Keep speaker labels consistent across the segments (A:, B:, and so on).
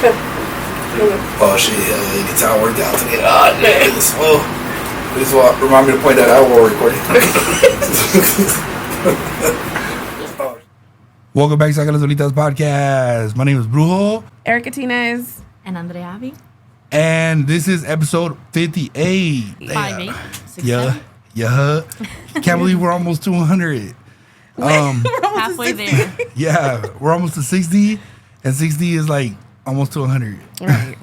A: Oh shit, the guitar worked out today. Oh man, it's slow. This will remind me to point that out while we're recording. Welcome back to Saca las Bolitas podcast. My name is Brujo.
B: Erica Tinez.
C: And Andrea Avi.
A: And this is episode 58.
C: 58.
A: Yeah. Can't believe we're almost to 100.
C: Halfway there.
A: Yeah, we're almost to 60. And 60 is like almost to 100.
B: Right.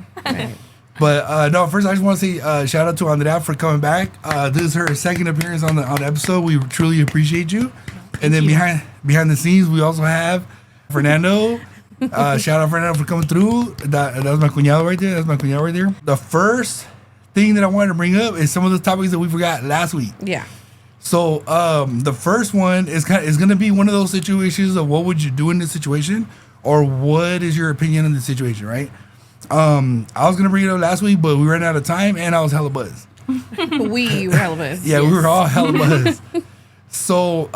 A: But no, first I just want to say shout out to Andrea for coming back. This is her second appearance on the episode. We truly appreciate you. And then behind the scenes, we also have Fernando. Shout out Fernando for coming through. That was my cuñado right there. The first thing that I wanted to bring up is some of the topics that we forgot last week.
B: Yeah.
A: So the first one is going to be one of those situations of what would you do in this situation, or what is your opinion on the situation, right? I was going to bring it up last week, but we ran out of time, and I was hella buzzed.
B: We were hella buzzed.
A: Yeah, yes. We were all hella buzzed. So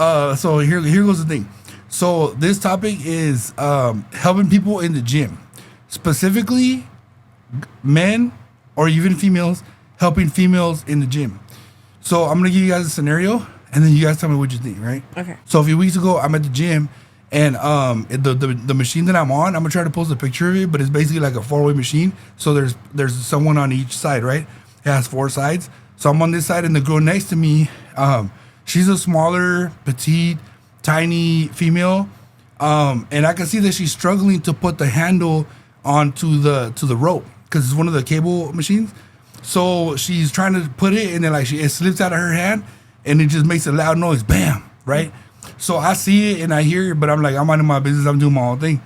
A: here goes the thing. So this topic is helping people in the gym, specifically men or even females, helping females in the gym. So I'm gonna give you guys a scenario, and then you guys tell me what you think, right?
B: Okay.
A: So a few weeks ago, I'm at the gym, and the machine that I'm on, I'm gonna try to post a picture of it, but it's basically like a 4-way machine. So there's someone on each side, right? It has 4 sides. So I'm on this side, and the girl next to me, she's a smaller, petite, tiny female, and I can see that she's struggling to put the handle onto the rope because it's one of the cable machines. So she's trying to put it, and then it slips out of her hand, and it just makes a loud noise, bam, right? So I see it and I hear it, but I'm minding my business. I'm doing my own thing.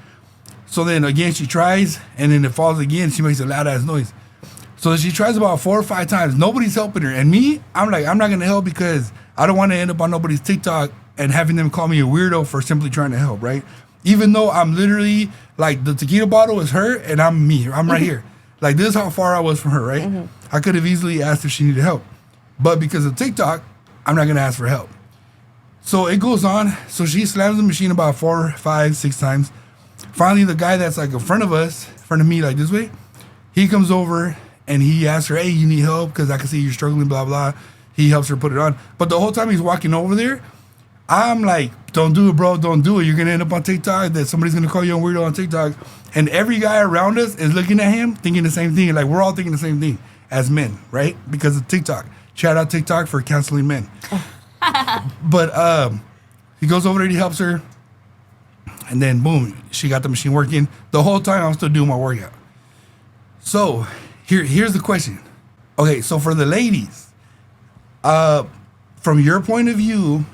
A: So then again she tries, and then it falls again. She makes a loud ass noise. So she tries about 4 or 5 times. Nobody's helping her, and me, I'm not gonna help because I don't want to end up on nobody's TikTok and having them call me a weirdo for simply trying to help, right? Even though I'm literally, like, the tequila bottle is her and I'm me. I'm right here. Like, this is how far I was from her, right? Mm-hmm. I could have easily asked if she needed help. But because of TikTok, I'm not going to ask for help. So it goes on. So she slams the machine about 4, 5, 6 times. Finally, the guy that's, like, in front of me, like this way, he comes over and he asks her, hey, you need help? Because I can see you're struggling, blah, blah. He helps her put it on. But the whole time he's walking over there, I'm like, don't do it, bro. Don't do it. You're going to end up on TikTok. That somebody's going to call you a weirdo on TikTok. And every guy around us is looking at him thinking the same thing. Like, we're all thinking the same thing as men, right? Because of TikTok. Shout out TikTok for canceling men. But he goes over there, he helps her. And then, boom, she got the machine working. The whole time, I'm still doing my workout. So here's the question. Okay, so for the ladies, from your point of view,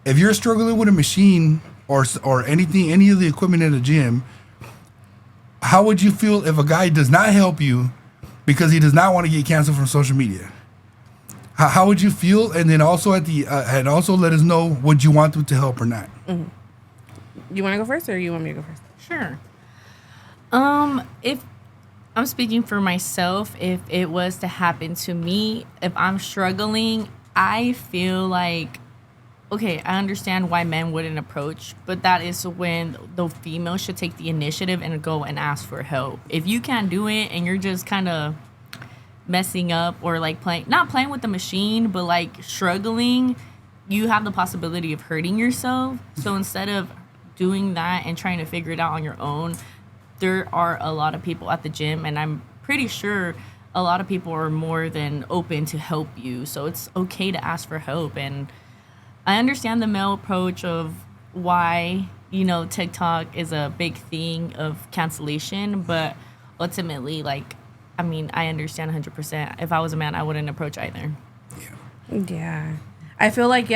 A: if you're struggling with a machine or anything, any of the equipment in the gym, how would you feel if a guy does not help you because he does not want to get canceled from social media? How would you feel? And then also and also let us know would you want them to help or not.
B: Mm-hmm. You want to go first, or you want me to go first?
C: Sure. If I'm speaking for myself, if it was to happen to me, if I'm struggling, I feel like, okay, I understand why men wouldn't approach, but that is when the female should take the initiative and go and ask for help. If you can't do it and you're just kind of messing up or like not playing with the machine, but like struggling, you have the possibility of hurting yourself. So instead of doing that and trying to figure it out on your own, there are a lot of people at the gym, and I'm pretty sure a lot of people are more than open to help you. So it's okay to ask for help. And I understand the male approach of why, TikTok is a big thing of cancellation, but ultimately, I understand 100%. If I was a man, I wouldn't approach either.
B: Yeah. I feel like,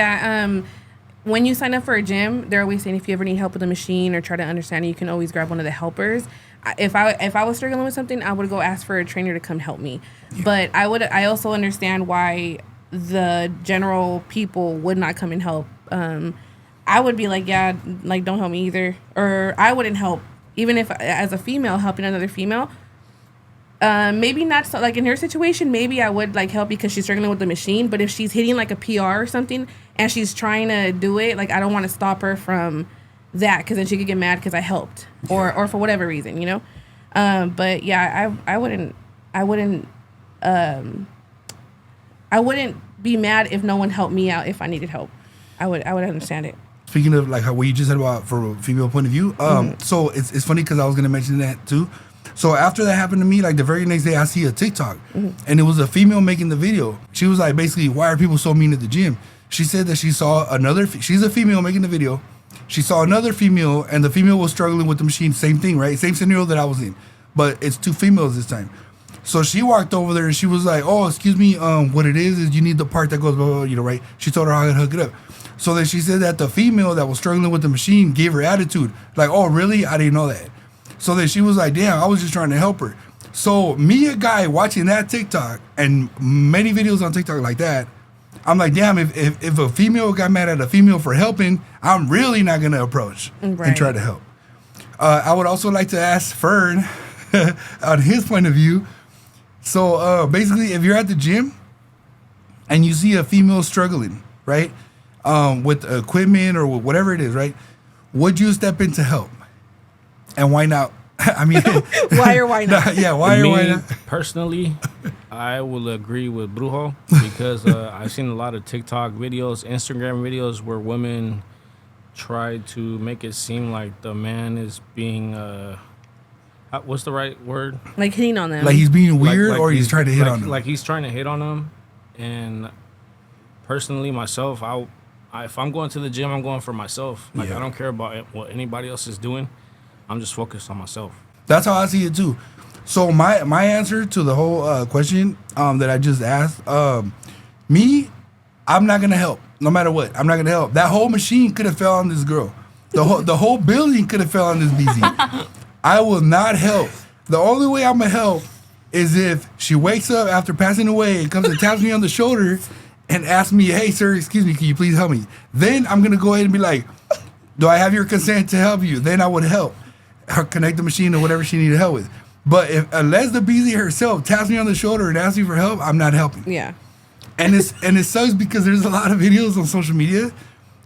B: when you sign up for a gym, they're always saying if you ever need help with a machine or try to understand it, you can always grab one of the helpers. If I was struggling with something, I would go ask for a trainer to come help me. Yeah. But I also understand why the general people would not come and help. I would be like, don't help me either. Or I wouldn't help. Even if, as a female, helping another female, maybe not so, like in her situation, maybe I would help because she's struggling with the machine. But if she's hitting a PR or something and she's trying to do it, I don't want to stop her from that, because then she could get mad because I helped or for whatever reason, But yeah, I wouldn't be mad if no one helped me out if I needed help. I would understand it.
A: Speaking of like how what you just said about from a female point of view, so it's funny because I was gonna mention that too. So after that happened to me, like the very next day, I see a TikTok, and it was a female making the video. She was like, basically, why are people so mean at the gym? She said that she saw another. She's a female making the video. She saw another female, and the female was struggling with the machine. Same thing, right? Same scenario that I was in, but it's two females this time. So she walked over there and she was like, "Oh, excuse me. What it is you need the part that goes blah, blah, blah, you know, right?" She told her how to hook it up. So then she said that the female that was struggling with the machine gave her attitude, like, "Oh, really? I didn't know that." So then she was like, "Damn, I was just trying to help her." So me, a guy watching that TikTok and many videos on TikTok like that, I'm like, damn, if a female got mad at a female for helping, I'm really not gonna approach and try to help. I would also like to ask Fern on his point of view. So basically, if you're at the gym and you see a female struggling, right, with equipment or whatever it is, right, would you step in to help? And why not? I mean,
B: why or why not?
A: Yeah, why or why not?
D: Personally, I will agree with Brujo because I've seen a lot of TikTok videos, Instagram videos where women try to make it seem like the man is being, what's the right word?
B: Like hitting on them.
A: Like he's being weird, or he's trying to hit on them.
D: Like he's trying to hit on them. And personally, myself, if I'm going to the gym, I'm going for myself. Like I don't care about what anybody else is doing. I'm just focused on myself.
A: That's how I see it too. So my answer to the whole question that I just asked, me, I'm not gonna help no matter what. I'm not gonna help. That whole machine could have fell on this girl. The whole building could have fell on this BZ. I will not help. The only way I'm gonna help is if she wakes up after passing away and comes and taps me on the shoulder and asks me, "Hey sir, excuse me, can you please help me?" Then I'm gonna go ahead and be like, "Do I have your consent to help you?" Then I would help her connect the machine or whatever she needed help with. But unless the BZ herself taps me on the shoulder and asks me for help, I'm not helping.
B: Yeah.
A: And it sucks because there's a lot of videos on social media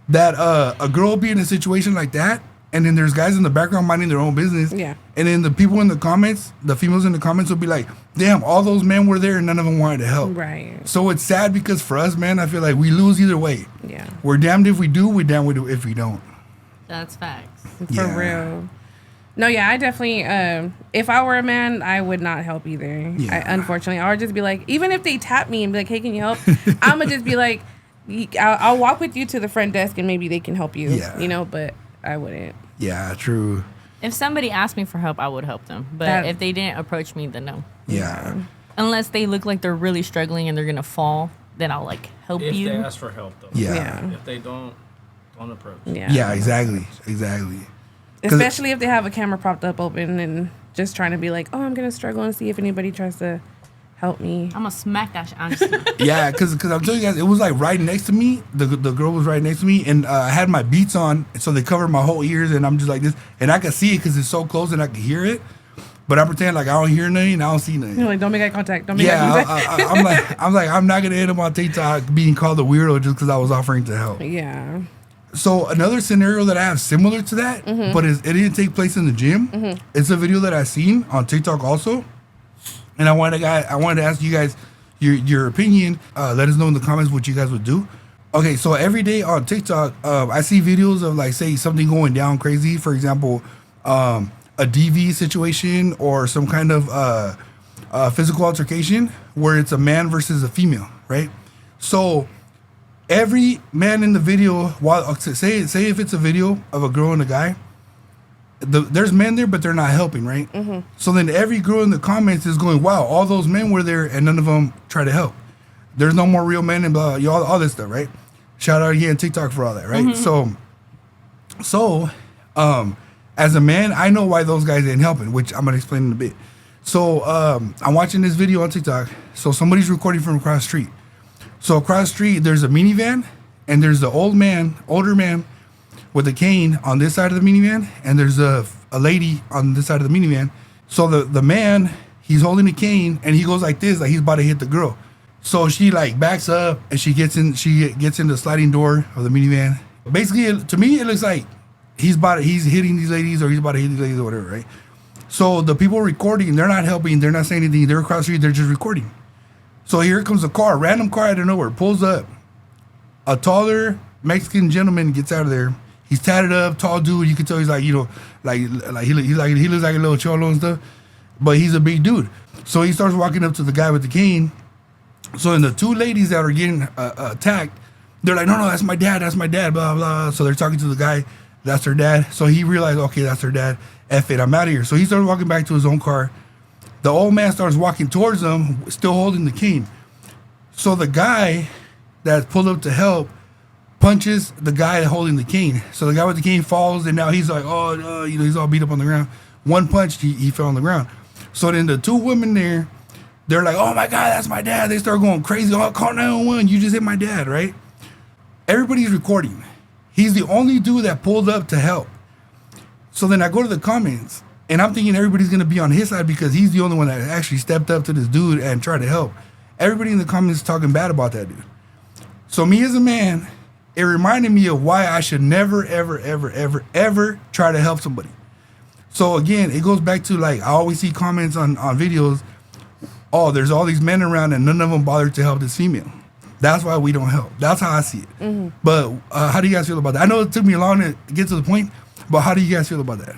A: that a girl will be in a situation like that, and then there's guys in the background minding their own business.
B: Yeah.
A: And then the people in the comments, the females in the comments will be like, "Damn, all those men were there and none of them wanted to help."
B: Right.
A: So it's sad because for us, man, I feel like we lose either way.
B: Yeah.
A: We're damned if we do, we're damned if we don't.
C: That's facts.
B: For real. No, yeah, I definitely, if I were a man, I would not help either.
A: Yeah.
B: Unfortunately, I would just be like, even if they tap me and be like, "Hey, can you help?" I'm going to just be like, I'll walk with you to the front desk and maybe they can help you, you know, but I wouldn't.
A: Yeah, true.
C: If somebody asked me for help, I would help them. But if they didn't approach me, then no.
A: Yeah.
C: Unless they look like they're really struggling and they're going to fall, then I'll like help
D: If
C: you.
D: they ask for help, though.
A: Yeah.
D: If they don't approach.
A: Yeah, exactly.
B: Especially if they have a camera propped up open and just trying to be like, "Oh, I'm going to struggle and see if anybody tries to help me."
C: I'm going to smack that shit, honestly.
A: Yeah, because I'm telling you guys, it was like right next to me. The girl was right next to me, and I had my beats on, so they covered my whole ears, and I'm just like this. And I could see it because it's so close and I could hear it. But I pretend like I don't hear nothing, I don't see nothing.
B: You're like, "Don't make eye contact. Don't make eye contact."
A: I'm like, I'm not going to end up on TikTok being called a weirdo just because I was offering to help.
B: Yeah.
A: So another scenario that I have similar to that, but it didn't take place in the gym. It's a video that I seen on TikTok also, and I wanted to ask you guys your opinion. Let us know in the comments what you guys would do. Okay, so every day on TikTok, I see videos of like say something going down crazy. For example, a DV situation or some kind of physical altercation where it's a man versus a female, right? So every man in the video, while say if it's a video of a girl and a guy, there's men there, but they're not helping, right? So then every girl in the comments is going, "Wow, all those men were there, and none of them try to help. There's no more real men and blah, all this stuff, right?" Shout out again TikTok for all that, right? So, as a man, I know why those guys ain't helping, which I'm gonna explain in a bit. So, I'm watching this video on TikTok. So somebody's recording from across the street. So across the street, there's a minivan, and there's the older man with a cane on this side of the minivan, and there's a lady on this side of the minivan. So the man, he's holding a cane, and he goes like this, like he's about to hit the girl. So she like backs up, and she gets in the sliding door of the minivan. Basically, to me, it looks like he's hitting these ladies, or he's about to hit these ladies or whatever, right? So the people recording, they're not helping. They're not saying anything. They're across the street. They're just recording. So here comes a car, random car out of nowhere, pulls up. A taller Mexican gentleman gets out of there. He's tatted up, tall dude. You can tell he's like, you know, like he looks like a little cholo and stuff, but he's a big dude. So he starts walking up to the guy with the cane. So then the two ladies that are getting attacked, they're like, no, that's my dad, blah, blah. So they're talking to the guy, that's their dad. So he realized, okay, that's their dad. F it, I'm out of here. So he started walking back to his own car. The old man starts walking towards them, still holding the cane. So the guy that pulled up to help punches the guy holding the cane. So the guy with the cane falls, and now he's like, he's all beat up on the ground. One punch, he fell on the ground. So then the two women there, they're like, oh my God, that's my dad. They start going crazy. Oh, call 911. You just hit my dad, right? Everybody's recording. He's the only dude that pulled up to help. So then I go to the comments, and I'm thinking everybody's going to be on his side because he's the only one that actually stepped up to this dude and tried to help. Everybody in the comments is talking bad about that dude. So me as a man, it reminded me of why I should never, ever, ever, ever, ever try to help somebody. So again, it goes back to like, I always see comments on videos, oh, there's all these men around and none of them bothered to help this female. That's why we don't help. That's how I see it. Mm-hmm. But how do you guys feel about that? I know it took me long to get to the point, but how do you guys feel about that?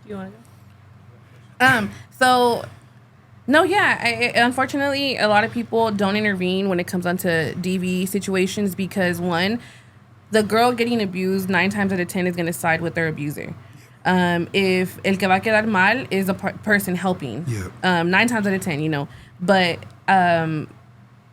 B: You want to go? So, no, yeah. Unfortunately, a lot of people don't intervene when it comes onto DV situations because, one, the girl getting abused 9 times out of 10 is going to side with their abuser. If el que va a quedar mal is a person helping. Yeah. 9 times out of 10, you know. But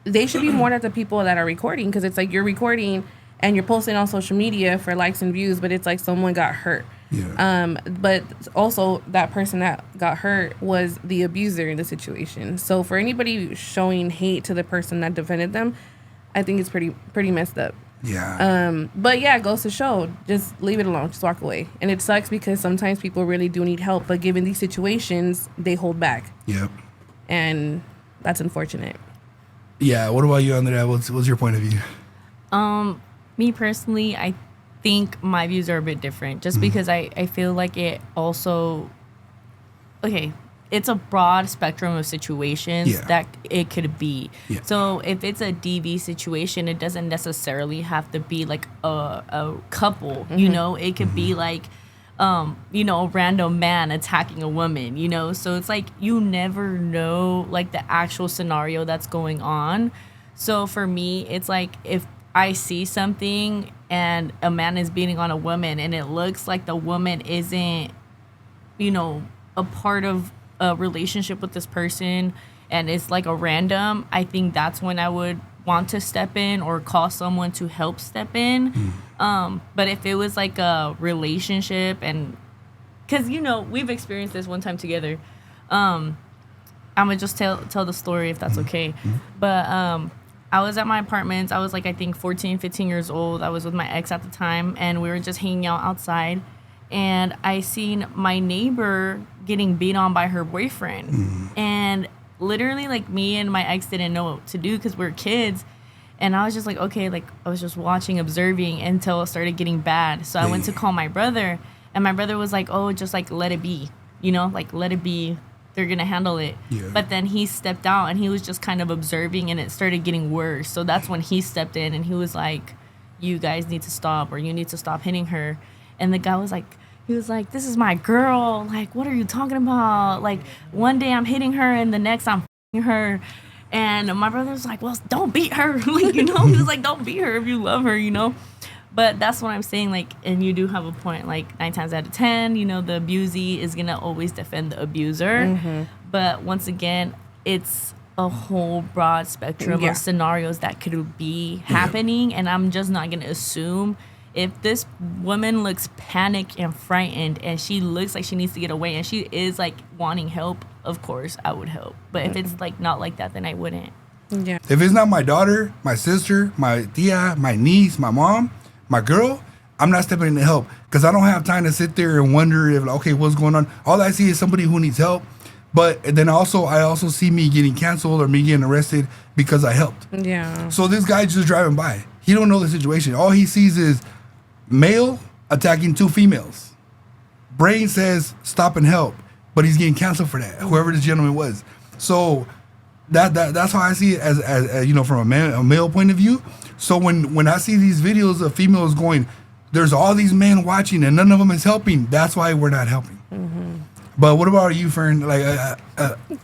B: they should be more at the people that are recording because it's like you're recording and you're posting on social media for likes and views, but it's like someone got hurt. Yeah. But also that person that got hurt was the abuser in the situation. So for anybody showing hate to the person that defended them, I think it's pretty messed up.
A: Yeah.
B: But yeah, it goes to show, just leave it alone, just walk away. And it sucks because sometimes people really do need help, but given these situations, they hold back.
A: Yep.
B: And that's unfortunate.
A: Yeah. What about you, Andrea? What's your point of view?
C: Me personally, I think my views are a bit different just because I feel like it also, okay, it's a broad spectrum of situations that it could be. Yeah. So if it's a DV situation, it doesn't necessarily have to be like a couple, you know, it could be like, you know, a random man attacking a woman, you know, so it's like you never know like the actual scenario that's going on. So for me, it's like if I see something and a man is beating on a woman and it looks like the woman isn't, you know, a part of a relationship with this person and it's like a random, I think that's when I would want to step in or call someone to help step in. But if it was like a relationship and because, you know, we've experienced this one time together. I'm gonna just tell the story if that's okay. But I was at my apartment. I was like, I think 14, 15 years old. I was with my ex at the time, and we were just hanging out outside. And I seen my neighbor getting beat on by her boyfriend. And literally, like, me and my ex didn't know what to do because we were kids. And I was just like, okay, like, I was just watching, observing until it started getting bad. So I went to call my brother, and my brother was like, oh, just, like, let it be. You know, like, let it be. They're going to handle it. Yeah. But then he stepped out and he was just kind of observing and it started getting worse. So that's when he stepped in and he was like, you guys need to stop or you need to stop hitting her. And the guy was like, this is my girl. Like, what are you talking about? Like, one day I'm hitting her and the next I'm f***ing her. And my brother was like, well, don't beat her. Like, you know, he was like, don't beat her if you love her, you know. But that's what I'm saying, like, and you do have a point, like, 9 times out of 10, you know, the abusee is going to always defend the abuser. But once again, it's a whole broad spectrum of scenarios that could be happening. And I'm just not going to assume if this woman looks panicked and frightened and she looks like she needs to get away and she is, like, wanting help, of course, I would help. But if it's, like, not like that, then I wouldn't.
B: Yeah.
A: If it's not my daughter, my sister, my tia, my niece, my mom, my girl, I'm not stepping in to help because I don't have time to sit there and wonder if, okay, what's going on. All I see is somebody who needs help. But then I also see me getting canceled or me getting arrested because I helped.
B: Yeah.
A: So this guy just driving by. He don't know the situation. All he sees is male attacking 2 females. brain says stop and help, but he's getting canceled for that. Whoever this gentleman was. So that's how I see it as you know, from a male point of view. So when I see these videos of females going, there's all these men watching and none of them is helping. That's why we're not helping. But what about you, Fern? Like, I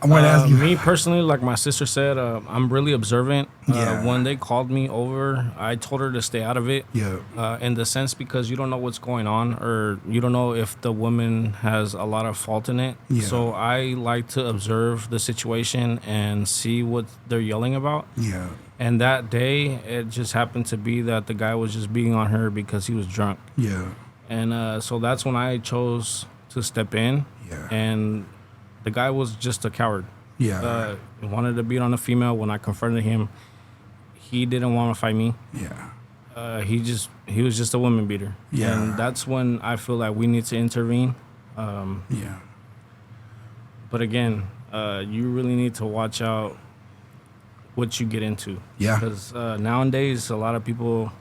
A: want to ask you.
D: Me personally, like my sister said, I'm really observant.
A: Yeah.
D: When they called me over, I told her to stay out of it.
A: Yeah.
D: In the sense because you don't know what's going on, or you don't know if the woman has a lot of fault in it.
A: Yeah.
D: So I like to observe the situation and see what they're yelling about.
A: Yeah.
D: And that day, it just happened to be that the guy was just beating on her because he was drunk.
A: Yeah.
D: And so that's when I chose to step in.
A: Yeah.
D: And the guy was just a coward.
A: Yeah.
D: He wanted to beat on a female. When I confronted him, he didn't want to fight me.
A: Yeah.
D: He was just a woman beater.
A: Yeah.
D: And that's when I feel like we need to intervene.
A: Yeah.
D: But again, you really need to watch out what you get into.
A: Yeah.
D: Because nowadays, a lot of people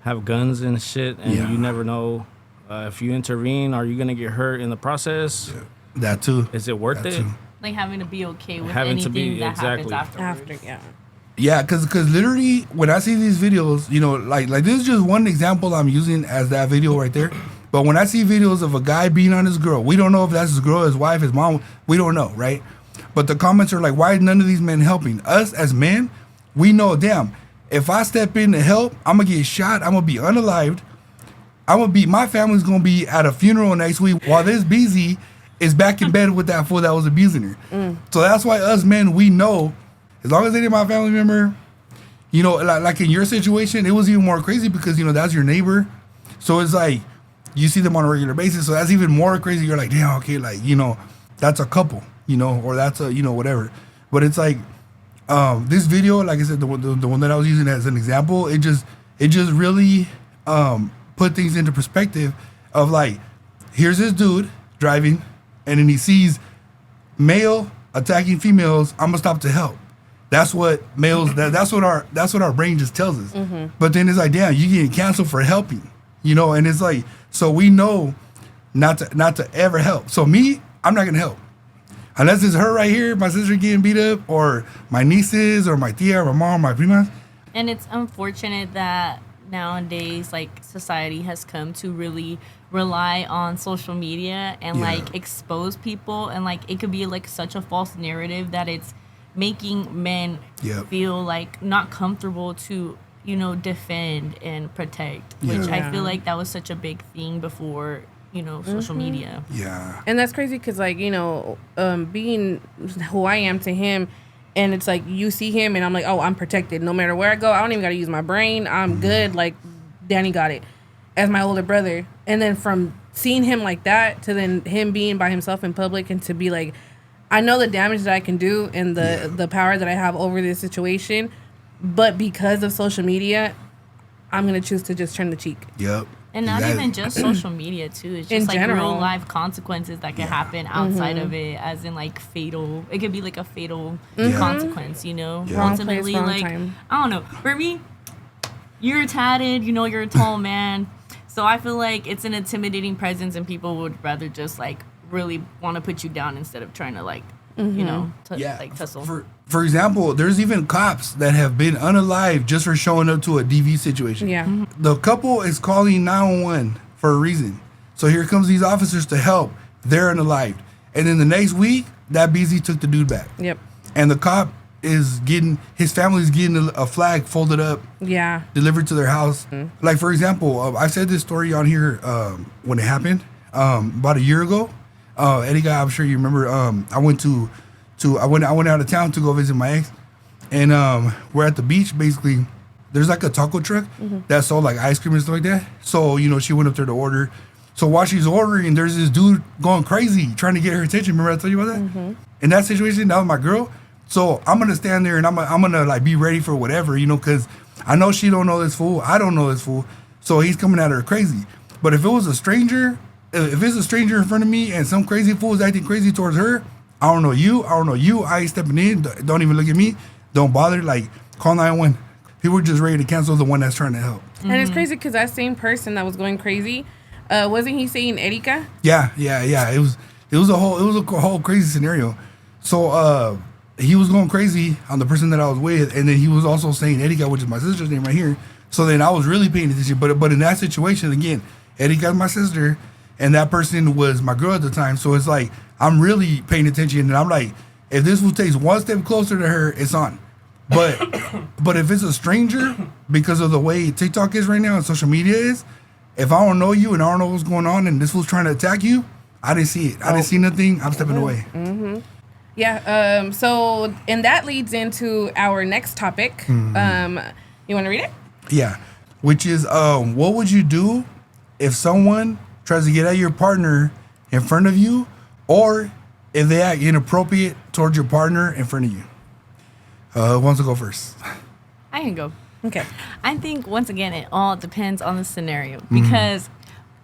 D: have guns and shit, and
A: Yeah.
D: you never know if you intervene, are you going to get hurt in the process?
A: Yeah. That too.
D: Is it worth
A: That
D: it?
A: too.
C: Like having to be okay with
D: Having to
C: anything
D: be-
C: that
D: exactly.
C: happens afterwards.
B: After, yeah.
A: Yeah, because literally when I see these videos, you know, like this is just one example I'm using as that video right there. But when I see videos of a guy beating on his girl, we don't know if that's his girl, his wife, his mom. We don't know, right? But the comments are like, why is none of these men helping? Us as men, we know, damn, if I step in to help, I'm going to get shot. I'm going to be unalived. My family's going to be at a funeral next week while this BZ is back in bed with that fool that was abusing her. So that's why us men, we know, as long as they did my family member, you know, like in your situation, it was even more crazy because, you know, that's your neighbor. So it's like, you see them on a regular basis. So that's even more crazy. You're like, damn, okay, like, you know, that's a couple, you know, or that's a, you know, whatever. But it's like, this video, like I said, the one that I was using as an example, it just really put things into perspective of like, here's this dude driving, and then he sees male attacking females. I'm gonna stop to help. That's what males. That's what our brain just tells us. But then it's like, damn, you getting canceled for helping, you know. And it's like, so we know not to ever help. So me, I'm not gonna help unless it's her right here, my sister getting beat up, or my nieces, or my tia, or my mom, my primas.
C: And it's unfortunate that nowadays, like, society has come to really rely on social media and
A: Yeah.
C: like expose people, and like it could be like such a false narrative that it's making men
A: Yep.
C: feel like not comfortable to, you know, defend and protect, which
A: Yeah.
C: I feel like that was such a big thing before, you know, social media.
A: Yeah.
B: And that's crazy because, like, you know, being who I am to him, and it's like you see him and I'm like, oh, I'm protected. No matter where I go, I don't even got to use my brain. I'm good. Like, Danny got it as my older brother. And then from seeing him like that to then him being by himself in public and to be like, I know the damage that I can do and the power that I have over this situation. But because of social media, I'm going to choose to just turn the cheek.
A: Yep.
C: And not
A: Exactly.
C: even just social media too. It's
B: In
C: just like
B: general.
C: real life consequences that can happen outside of it, as in like fatal. It could be like a fatal
A: Yeah.
C: consequence, you know.
A: Yeah. Wrong
B: place,
C: Ultimately,
B: wrong
C: like
B: time.
C: I don't know. For me, you're tatted. You know, you're a tall man. So I feel like it's an intimidating presence, and people would rather just like really want to put you down instead of trying to like, you know, like tussle.
A: For example, there's even cops that have been unalived just for showing up to a DV situation.
B: Yeah.
A: The couple is calling 911 for a reason. So here comes these officers to help. They're unalived. And then the next week, that BZ took the dude back.
B: Yep.
A: And the cop is getting, his family's getting a flag folded up,
B: Yeah.
A: delivered to their house. Like, for example, I said this story on here when it happened about a year ago. Eddie guy, I'm sure you remember. I went out of town to go visit my ex, and we're at the beach. Basically, there's like a taco truck that sold like ice cream and stuff like that. So you know, she went up there to order. So while she's ordering, there's this dude going crazy trying to get her attention. Remember I told you about that? In that situation, that was my girl. So I'm gonna stand there and I'm gonna like be ready for whatever, you know, because I know she don't know this fool. I don't know this fool. So he's coming at her crazy. But if it was a stranger, if it's a stranger in front of me and some crazy fool is acting crazy towards her, I don't know you. I ain't stepping in. Don't even look at me. Don't bother. Like, call 911. People are just ready to cancel the one that's trying to help.
B: And it's crazy because that same person that was going crazy, Wasn't he saying Erika?
A: Yeah. It was a whole crazy scenario. So he was going crazy on the person that I was with, and then he was also saying Erika, which is my sister's name right here. So then I was really paying attention. But in that situation, again, Erika's my sister, and that person was my girl at the time. So it's like I'm really paying attention, and I'm like, if this one takes one step closer to her, it's on. But but if it's a stranger, because of the way TikTok is right now and social media is, if I don't know you and I don't know what's going on and this was trying to attack you, I didn't see it. I didn't see nothing. I'm stepping away.
B: Mm-hmm. Yeah. So, and that leads into our next topic.
A: Mm-hmm.
B: You want to read it?
A: Yeah. Which is, what would you do if someone tries to get at your partner in front of you, or if they act inappropriate towards your partner in front of you? Who wants to go first?
C: I can go.
B: Okay.
C: I think once again it all depends on the scenario, because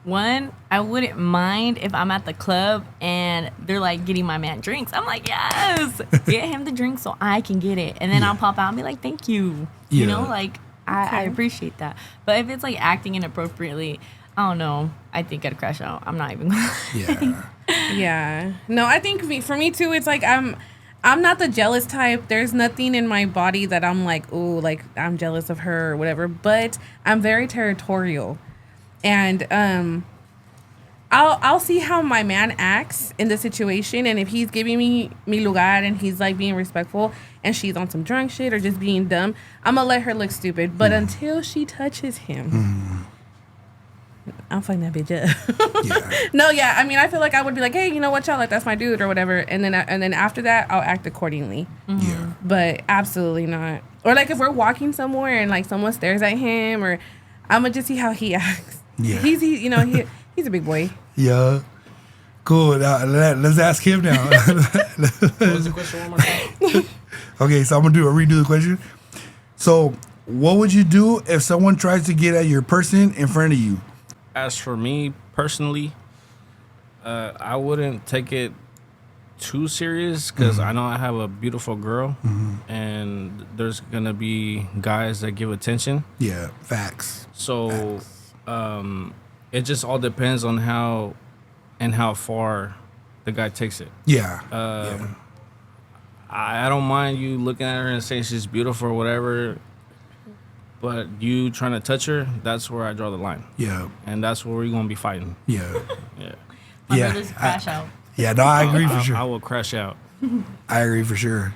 C: one, I wouldn't mind if I'm at the club and they're like getting my man drinks. I'm like, yes, get him the drink so I can get it, and then I'll pop out and be like, thank you. You know, like I appreciate that. But if it's like acting inappropriately, I don't know. I think I'd crash out. I'm not even gonna.
A: Yeah.
B: Yeah. No, I think for me too, it's like I'm not the jealous type. There's nothing in my body that I'm like, oh, like I'm jealous of her or whatever. But I'm very territorial, and I'll see how my man acts in the situation, and if he's giving me lugar and he's like being respectful, and she's on some drunk shit or just being dumb, I'm gonna let her look stupid. But until she touches him. I'm fucking that bitch up.
A: Yeah.
B: No, yeah. I mean, I feel like I would be like, hey, you know what, y'all, like that's my dude or whatever, and then after that, I'll act accordingly.
A: Yeah.
B: But absolutely not. Or like if we're walking somewhere and like someone stares at him, or I'm gonna just see how he acts.
A: Yeah.
B: He's a big boy.
A: Yeah. Cool. Now, let's ask him now.
D: What was the question one more time?
A: Okay, so I'm gonna redo the question. So, what would you do if someone tries to get at your person in front of you?
D: As for me personally, I wouldn't take it too serious, because I know I have a beautiful girl, and there's gonna be guys that give attention.
A: Yeah, facts.
D: So it just all depends on how far the guy takes it.
A: Yeah.
D: I don't mind you looking at her and saying she's beautiful or whatever, but you trying to touch her, that's where I draw the line.
A: Yeah.
D: And that's where we're going to be fighting.
A: Yeah.
D: Yeah.
C: My
A: Yeah,
C: brother's crash out.
A: Yeah, no, I agree for sure.
D: I will crash out.
A: I agree for sure.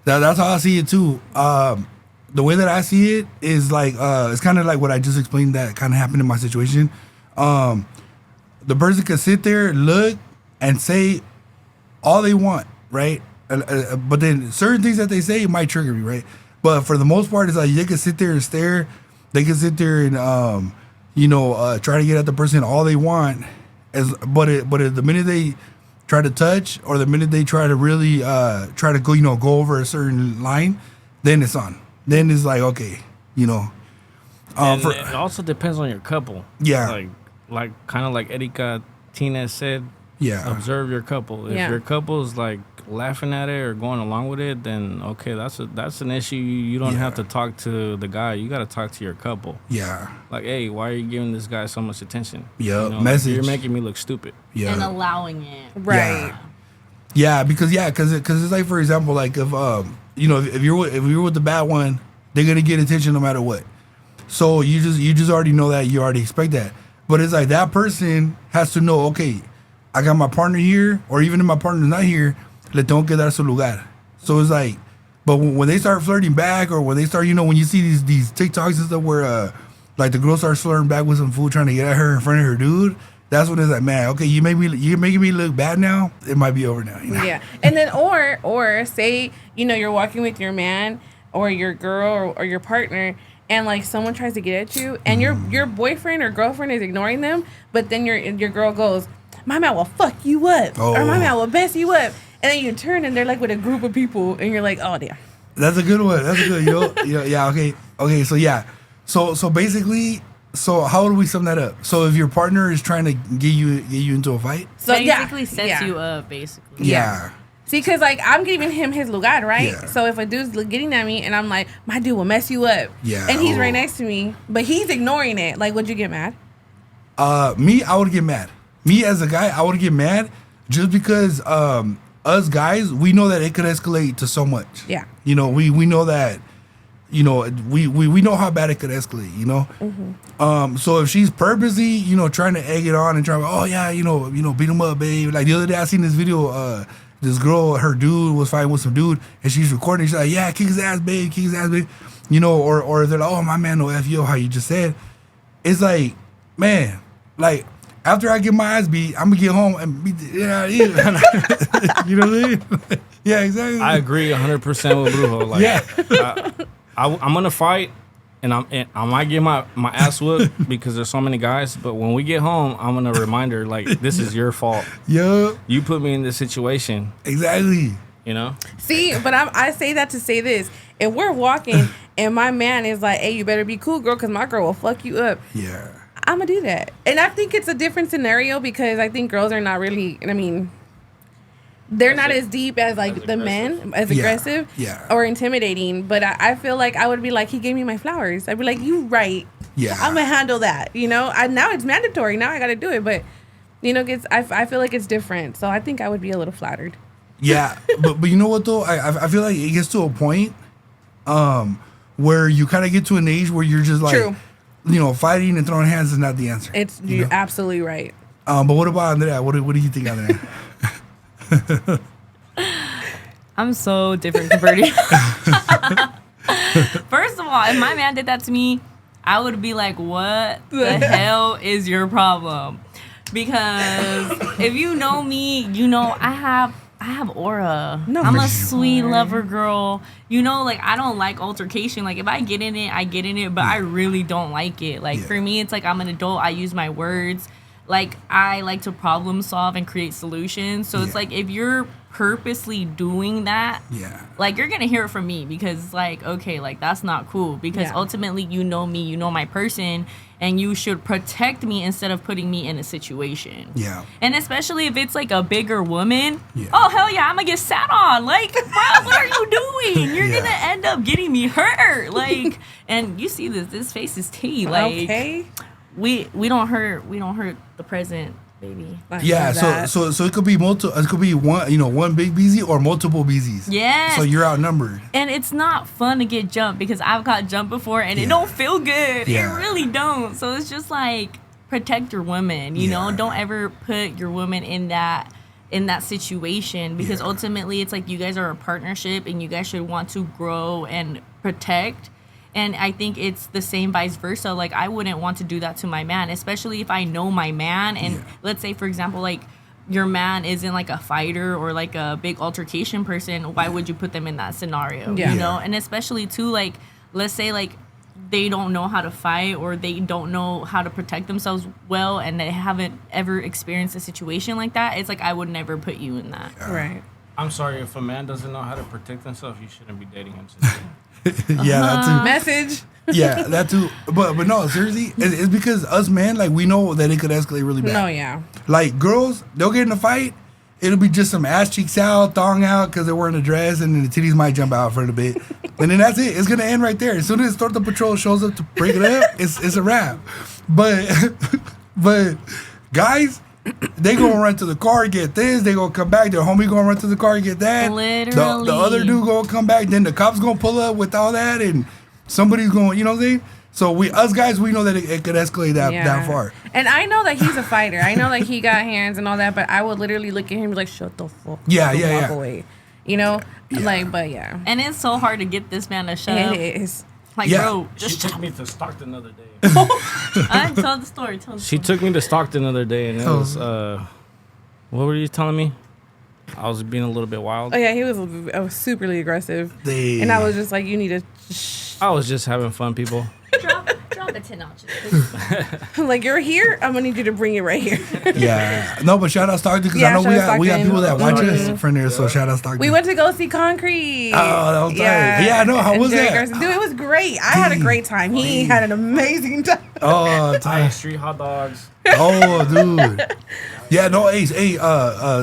A: That's how I see it too. The way that I see it is like it's kind of like what I just explained that kind of happened in my situation. The person could sit there, look, and say all they want, right? But then certain things that they say might trigger me, right? But for the most part, it's like they can sit there and stare. They can sit there and try to get at the person all they want. But the minute they try to touch, or the minute they try to really try to go over a certain line, then it's on. Then it's like, okay,
D: And it also depends on your couple.
A: Yeah.
D: Like kind of like Erika Tina said.
A: Yeah.
D: Observe your couple. If your couple is like laughing at it or going along with it, then okay, that's an issue. You don't have to talk to the guy. You got to talk to your couple.
A: Yeah.
D: Like, hey, why are you giving this guy so much attention?
A: Yeah. Message.
D: You're making me look stupid.
A: Yeah.
C: And allowing it.
B: Right.
A: Yeah, because it's like, for example, like if if you're with the bad one, they're gonna get attention no matter what. So you just already know that, you already expect that. But it's like that person has to know, okay, I got my partner here, or even if my partner's not here, le tengo que dar su lugar. So it's like, but when they start flirting back, or when they start, when you see these TikToks and stuff where like the girl starts flirting back with some fool trying to get at her in front of her dude, that's when it's like, man, okay, you're making me look bad now. It might be over now.
B: Yeah, and then or say you're walking with your man or your girl or your partner, and like someone tries to get at you, and your boyfriend or girlfriend is ignoring them, but then your girl goes, my man will fuck you up, or my man will mess you up, and then you turn and they're like with a group of people, and you're like, oh damn.
A: That's a good one. That's a good. Yeah. Okay. So yeah. So basically, how do we sum that up? So if your partner is trying to get you into a fight,
B: So
C: basically sets you up, basically.
A: yeah.
B: See, because like I'm giving him his lugar, right?
A: Yeah.
B: So if a dude's getting at me and I'm like, my dude will mess you up,
A: Yeah.
B: and he's right next to me, but he's ignoring it, like, would you get mad?
A: Me, I would get mad. Me as a guy, I would get mad just because us guys, we know that it could escalate to so much.
B: Yeah.
A: You know, we know that. You know, we know how bad it could escalate. You know.
B: Mm-hmm.
A: So if she's purposely, you know, trying to egg it on and trying, oh yeah, you know, beat him up, babe. Like the other day, I seen this video. This girl, her dude was fighting with some dude, and she's recording. She's like, yeah, kick his ass, babe, kick his ass, babe. You know, or they're like, oh my man, no F you, how you just said. It's like, man, like after I get my ass beat, I'm gonna get home and beat the, yeah. You know what I mean? Yeah, exactly.
D: I agree 100% with Brujo. Like,
A: Yeah.
D: I'm gonna fight, and I might get my ass whooped because there's so many guys. But when we get home, I'm gonna remind her like, this is your fault.
A: Yeah,
D: You put me in this situation.
A: exactly.
D: You know.
B: See, but I say that to say this. If we're walking and my man is like, hey, you better be cool, girl, because my girl will fuck you up.
A: Yeah.
B: I'm going to do that. And I think it's a different scenario because I think girls are not really, I mean, they're not as deep as like the men, as aggressive
A: Yeah.
B: or intimidating. But I feel like I would be like, he gave me my flowers. I'd be like, you right.
A: Yeah.
B: I'm going to handle that. You know, now it's mandatory. Now I got to do it. But, you know, I feel like it's different. So I think I would be a little flattered.
A: Yeah, but you know what though? I feel like it gets to a point where you kind of get to an age where you're just like,
B: True.
A: you know, fighting and throwing hands is not the answer.
B: You're absolutely right.
A: But what about Andrea? What do you think, Andrea?
C: I'm so different compared to you. First of all, if my man did that to me, I would be like, what the hell is your problem? Because if you know me, you know I have aura.
B: No,
C: I'm
B: for
C: a
B: sure.
C: sweet lover girl. You know, like I don't like altercation. Like if I get in it, I get in it, but I really don't like it. Like for me, it's like I'm an adult. I use my words. Like I like to problem solve and create solutions. So it's like if you're purposely doing that, like you're gonna hear it from me because like okay, like that's not cool because ultimately you know me, you know my person, and you should protect me instead of putting me in a situation.
A: Yeah.
C: And especially if it's like a bigger woman, oh hell yeah, I'm gonna get sat on. Like, bro, what are you doing? You're gonna end up getting me hurt. Like, and you see this face is tea. Like,
B: Okay.
C: we don't hurt the present, baby.
A: Yeah, so it could be it could be one big BZ or multiple BZs.
C: Yes.
A: So you're outnumbered.
C: And it's not fun to get jumped because I've got jumped before and it don't feel good.
A: Yeah.
C: It really don't. So it's just like protect your woman, you know? Don't ever put your woman in that situation because ultimately it's like you guys are a partnership and you guys should want to grow and protect. And I think it's the same vice versa. Like, I wouldn't want to do that to my man, especially if I know my man. And let's say, for example, like, your man isn't, like, a fighter or, like, a big altercation person. Why would you put them in that scenario?
B: Yeah.
C: You know? And especially, too, like, let's say, like, they don't know how to fight or they don't know how to protect themselves well and they haven't ever experienced a situation like that. It's like, I would never put you in that.
B: Right.
D: I'm sorry, if a man doesn't know how to protect himself, you shouldn't be dating him. Since
A: Yeah, that too.
B: Message.
A: Yeah, that too. But no, seriously, it's because us men, like, we know that it could escalate really bad.
B: No, yeah.
A: Like, girls, they'll get in a fight. It'll be just some ass cheeks out, thong out, because they're wearing a dress, and then the titties might jump out for a bit. And then that's it. It's going to end right there. As soon as Storm Patrol shows up to break it up, it's a wrap. But guys, they going to run to the car, get this. They going to come back. Their homie going to run to the car, get that.
C: Literally.
A: The other dude going to come back. Then the cops going to pull up with all that, and somebody's going, you know what I'm saying? So us guys, we know that it could escalate that far.
B: And I know that he's a fighter. I know that he got hands and all that, but I would literally look at him and be like, shut the fuck up. Walk away. You know? Like, but yeah.
C: And it's so hard to get this man to shut up.
B: It is.
C: Like, bro,
D: she
C: just
D: took me to Stockton the other day.
C: tell the story.
D: She took me to Stockton the other day, and it was what were you telling me? I was being a little bit wild.
B: Oh, yeah, he was superly aggressive. And I was just like, you need to
D: I was just having fun, people.
C: drop it 10 notches.
B: like, you're here, I'm going to need you to bring it right here.
A: Yeah. No, but shout out Stockton, because
B: Yeah,
A: I know
B: shout
A: we got
B: out
A: people that watch
B: Stockton.
A: us from there, so shout out Stockton.
B: We went to go see Concrete.
A: Oh, that was tight. Yeah, I know. How
B: And
A: was
B: Jerry
A: that?
B: Garcia. Dude, it was great. I had a great time. He had an amazing time.
A: Oh, tight.
D: Street hot dogs.
A: Oh, dude. Yeah, no, hey,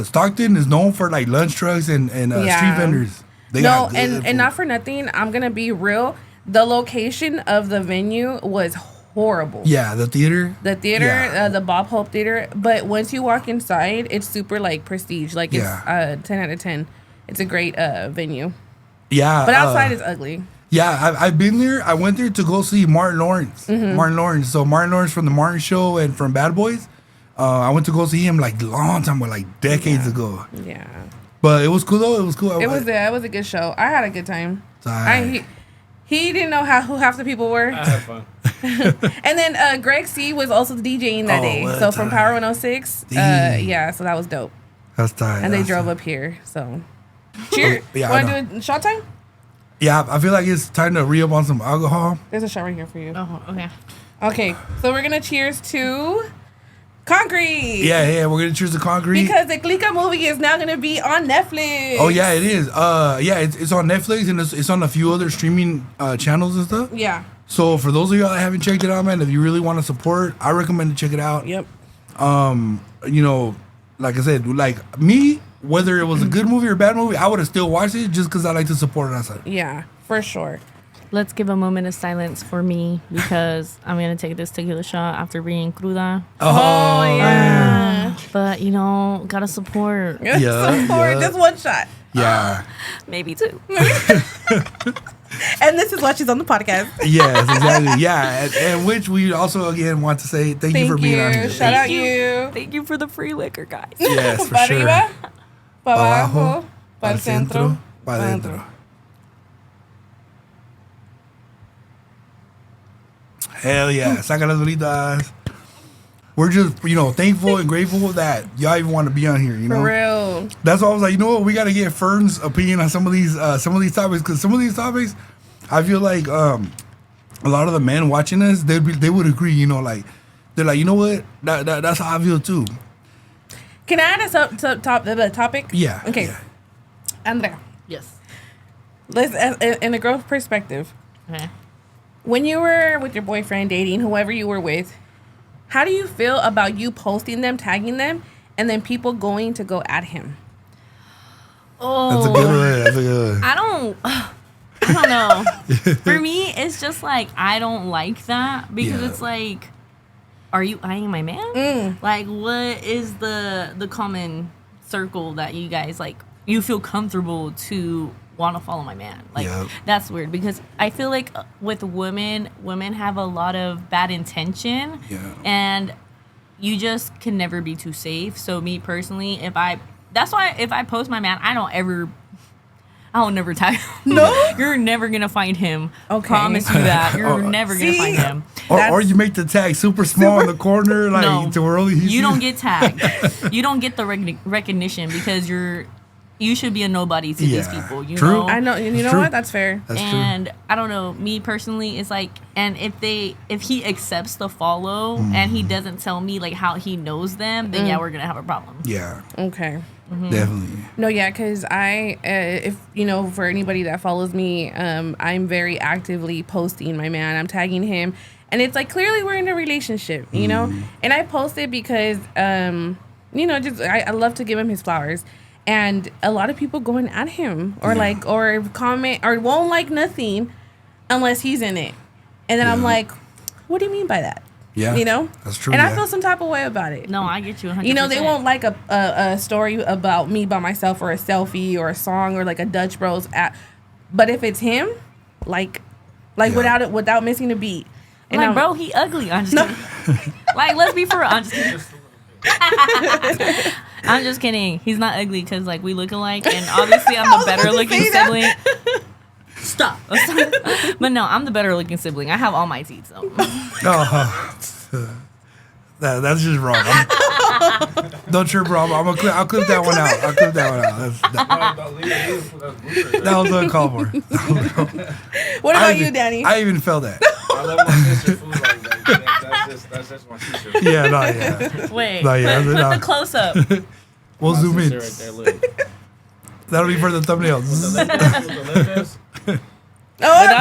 A: Stockton is known for like lunch trucks and street vendors. They
B: No,
A: got good
B: and
A: food.
B: not for nothing, I'm going to be real. The location of the venue was horrible.
A: Yeah, the theater.
B: The theater,
A: Yeah.
B: the Bob Hope Theater. But once you walk inside, it's super like prestige. Like it's
A: Yeah.
B: 10 out of 10. It's a great venue.
A: Yeah,
B: But outside it's ugly.
A: Yeah, I've been there. I went there to go see Martin Lawrence.
B: Mm-hmm.
A: Martin Lawrence. So Martin Lawrence from the Martin Show and from Bad Boys. I went to go see him like a long time ago, like decades ago.
B: Yeah.
A: But it was cool though. It was cool.
B: It was a good show. I had a good time.
A: Alright.
B: He didn't know who half the people were.
D: I had fun.
B: And then Greg C was also DJing that day.
A: what
B: So from
A: time.
B: Power 106.
A: Dang.
B: Yeah, so that was dope.
A: That's tight.
B: And they
A: That's
B: drove
A: tight.
B: up here. So cheers.
A: Yeah, I
B: Want
A: know.
B: to do a shot time?
A: Yeah, I feel like it's time to re-up on some alcohol.
B: There's a shot right here for you.
C: Oh, okay.
B: Okay, so we're gonna cheers to Concrete.
A: Yeah, we're gonna cheers to concrete.
B: Because the Clica movie is now gonna be on Netflix.
A: Oh yeah, it is. Yeah, it's on Netflix and it's on a few other streaming channels and stuff.
B: Yeah.
A: So for those of y'all that haven't checked it out, man, if you really want to support, I recommend to check it out.
B: Yep.
A: You know, like I said, like me, whether it was a good movie or a bad movie, I would have still watched it just because I like to support it outside.
B: Yeah, for sure.
C: Let's give a moment of silence for me because I'm gonna take this tequila shot after being cruda.
B: Oh, yeah.
C: But you know, gotta support.
A: Yeah,
B: Support
A: yeah.
B: just one shot.
A: Yeah.
C: Maybe two.
B: And this is why she's on the podcast.
A: Yes, exactly. Yeah, and which we also again want to say thank you for being on here.
B: Shout out you.
C: Thank you for the free liquor, guys.
A: Yes, for
B: Pa
A: sure.
B: arriba, pa
A: Abajo,
B: abajo, pa
A: al
B: el centro,
A: pa adentro. Hell yeah, saca las bolitas. We're just, thankful and grateful that y'all even want to be on here, you know?
B: For real.
A: That's why I was like, you know what? We got to get Fern's opinion on some of these topics, because some of these topics, I feel like a lot of the men watching us, they would agree, like they're like, you know what? That's how I feel too.
B: Can I add a topic?
A: Yeah.
B: Okay.
A: Yeah.
B: Andrea,
C: Yes.
B: let's in a girl perspective.
C: Okay.
B: When you were with your boyfriend, dating whoever you were with, how do you feel about you posting them, tagging them, and then people going to go at him?
C: Oh,
A: That's a good one. That's a good one.
C: I don't know. For me, it's just like I don't like that because
A: Yeah.
C: it's like, are you eyeing my man? Like, what is the common circle that you guys like? You feel comfortable to want to follow my man? Like,
A: Yep.
C: that's weird because I feel like with women have a lot of bad intention,
A: Yeah.
C: and you just can never be too safe. So me personally, that's why if I post my man, I'll never tag him.
B: No?
C: You're never gonna find him.
B: Okay.
C: Promise you that. You're never gonna
B: See?
C: find him.
A: Or you make the tag super small in the corner, like
C: No.
A: to where only he
C: You
A: sees
C: don't
A: it.
C: get tagged. You don't get the recognition because you should be a nobody to these
A: Yeah.
C: people. You
A: True.
C: know?
B: I know. You know
A: true.
B: what? That's fair.
A: That's
C: And I don't know, me personally, it's like, and if he accepts the follow and he doesn't tell me like how he knows them, then yeah, we're gonna have a problem.
A: true. Yeah,
B: Okay.
A: definitely.
B: No, yeah, because if for anybody that follows me, I'm very actively posting my man. I'm tagging him, and it's like clearly we're in a relationship, you know. And I post it because, just I love to give him his flowers, and a lot of people going at him or or comment or won't like nothing unless he's in it, and then I'm
A: Yeah.
B: like, what do you mean by that?
A: Yeah,
B: You know,
A: that's true.
B: And I
A: yeah.
B: feel some type of way about it.
C: No, I get you 100%.
B: You know, they won't like a story about me by myself or a selfie or a song or like a Dutch Bros app. But if it's him, like
A: Yeah.
B: without missing a beat. And
C: like,
B: I'm-
C: bro, he ugly. I'm just kidding. Like, let's be for real. I'm just kidding. I'm just kidding. He's not ugly because like we look alike, and obviously I'm the better looking
B: say that.
C: sibling. Stop. But no, I'm the better looking sibling. I have all my teeth. So.
A: That's just wrong. Don't trip, bro. I'll clip that one out. I'll clip that one out. That was uncalled for.
B: What about you, Danny?
A: I even felt that.
D: I love my sister food like that. That's just my sister.
A: Yeah, no, yeah.
C: Wait,
A: No, yeah,
C: put
A: no.
C: the close up.
A: We'll
D: My
A: zoom in.
D: sister right there, look.
A: That'll be for the thumbnail.
C: Without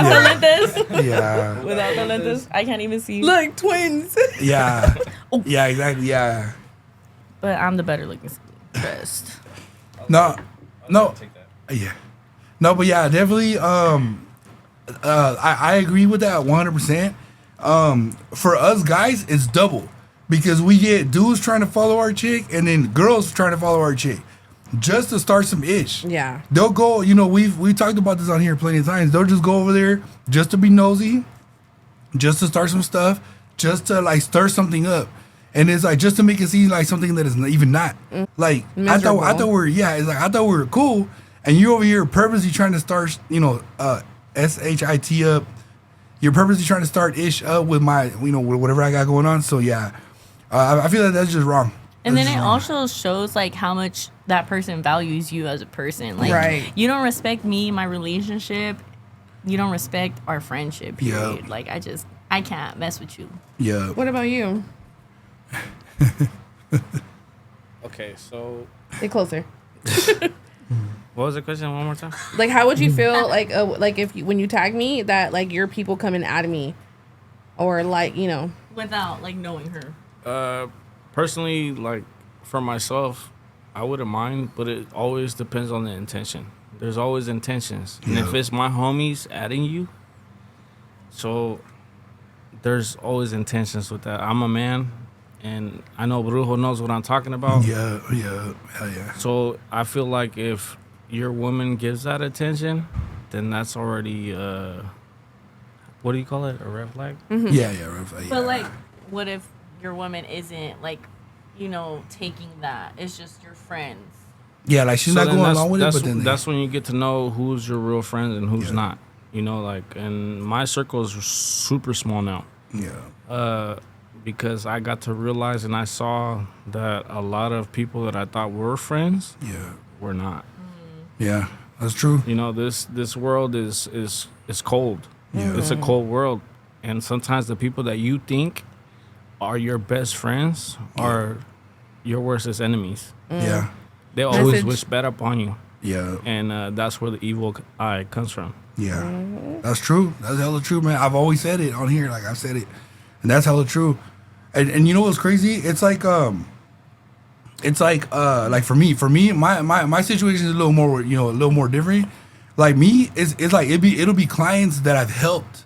C: the lenses.
A: Yeah.
C: Without the lenses, I can't even see.
B: Look, twins.
A: Yeah. Yeah, exactly. Yeah.
C: But I'm the better looking sibling. Best.
A: No. No.
D: Take that.
A: Yeah. No, but yeah, definitely. I agree with that 100%. For us guys, it's double because we get dudes trying to follow our chick and then girls trying to follow our chick just to start some ish.
B: Yeah.
A: They'll go, we talked about this on here plenty of times. They'll just go over there just to be nosy, just to start some stuff, just to like stir something up. And it's like just to make it seem like something that is even not. Like
B: Miserable.
A: I thought it's like I thought we were cool, and you over here purposely trying to start, shit up. You're purposely trying to start ish up with my, with whatever I got going on. So yeah, I feel like that's just wrong.
C: And
A: That's
C: then it
A: just wrong.
C: also shows like how much that person values you as a person. Like
B: Right.
C: you don't respect me, my relationship. You don't respect our friendship. Period.
A: Yeah.
C: Like I can't mess with you.
A: Yeah.
B: What about you?
D: Okay, so
B: Get closer.
D: what was the question one more time?
B: Like, how would you feel like if when you tag me that like your people come and add me, or like
C: Without like knowing her.
D: Personally, like for myself, I wouldn't mind, but it always depends on the intention. There's always intentions, and if
A: Yeah.
D: it's my homies adding you, so there's always intentions with that. I'm a man, and I know Brujo knows what I'm talking about.
A: Yeah. Hell yeah.
D: So I feel like if your woman gives that attention, then that's already what do you call it? A red flag?
A: Yeah. Yeah.
C: But like, what if your woman isn't like, taking that? It's just your friends.
A: Yeah, like she's
D: So
A: not
D: then
A: going along with it, but then
D: that's when you get to know who's your real friends and who's not. And my circle is super small now.
A: yeah.
D: Because I got to realize and I saw that a lot of people that I thought were friends
A: Yeah.
D: were not.
A: Yeah. That's true.
D: This world is cold.
A: Yeah.
D: It's a cold world, and sometimes the people that you think are your best friends are your worstest enemies.
A: Yeah.
D: They always
B: Message.
D: wish bad upon you,
A: Yeah.
D: and that's where the evil eye comes from.
A: Yeah. That's true. That's hella true, man. I've always said it on here, like I've said it. And that's hella true. And you know what's crazy? It's like like for me, my situation is a little more different. Like me, it's like it'll be clients that I've helped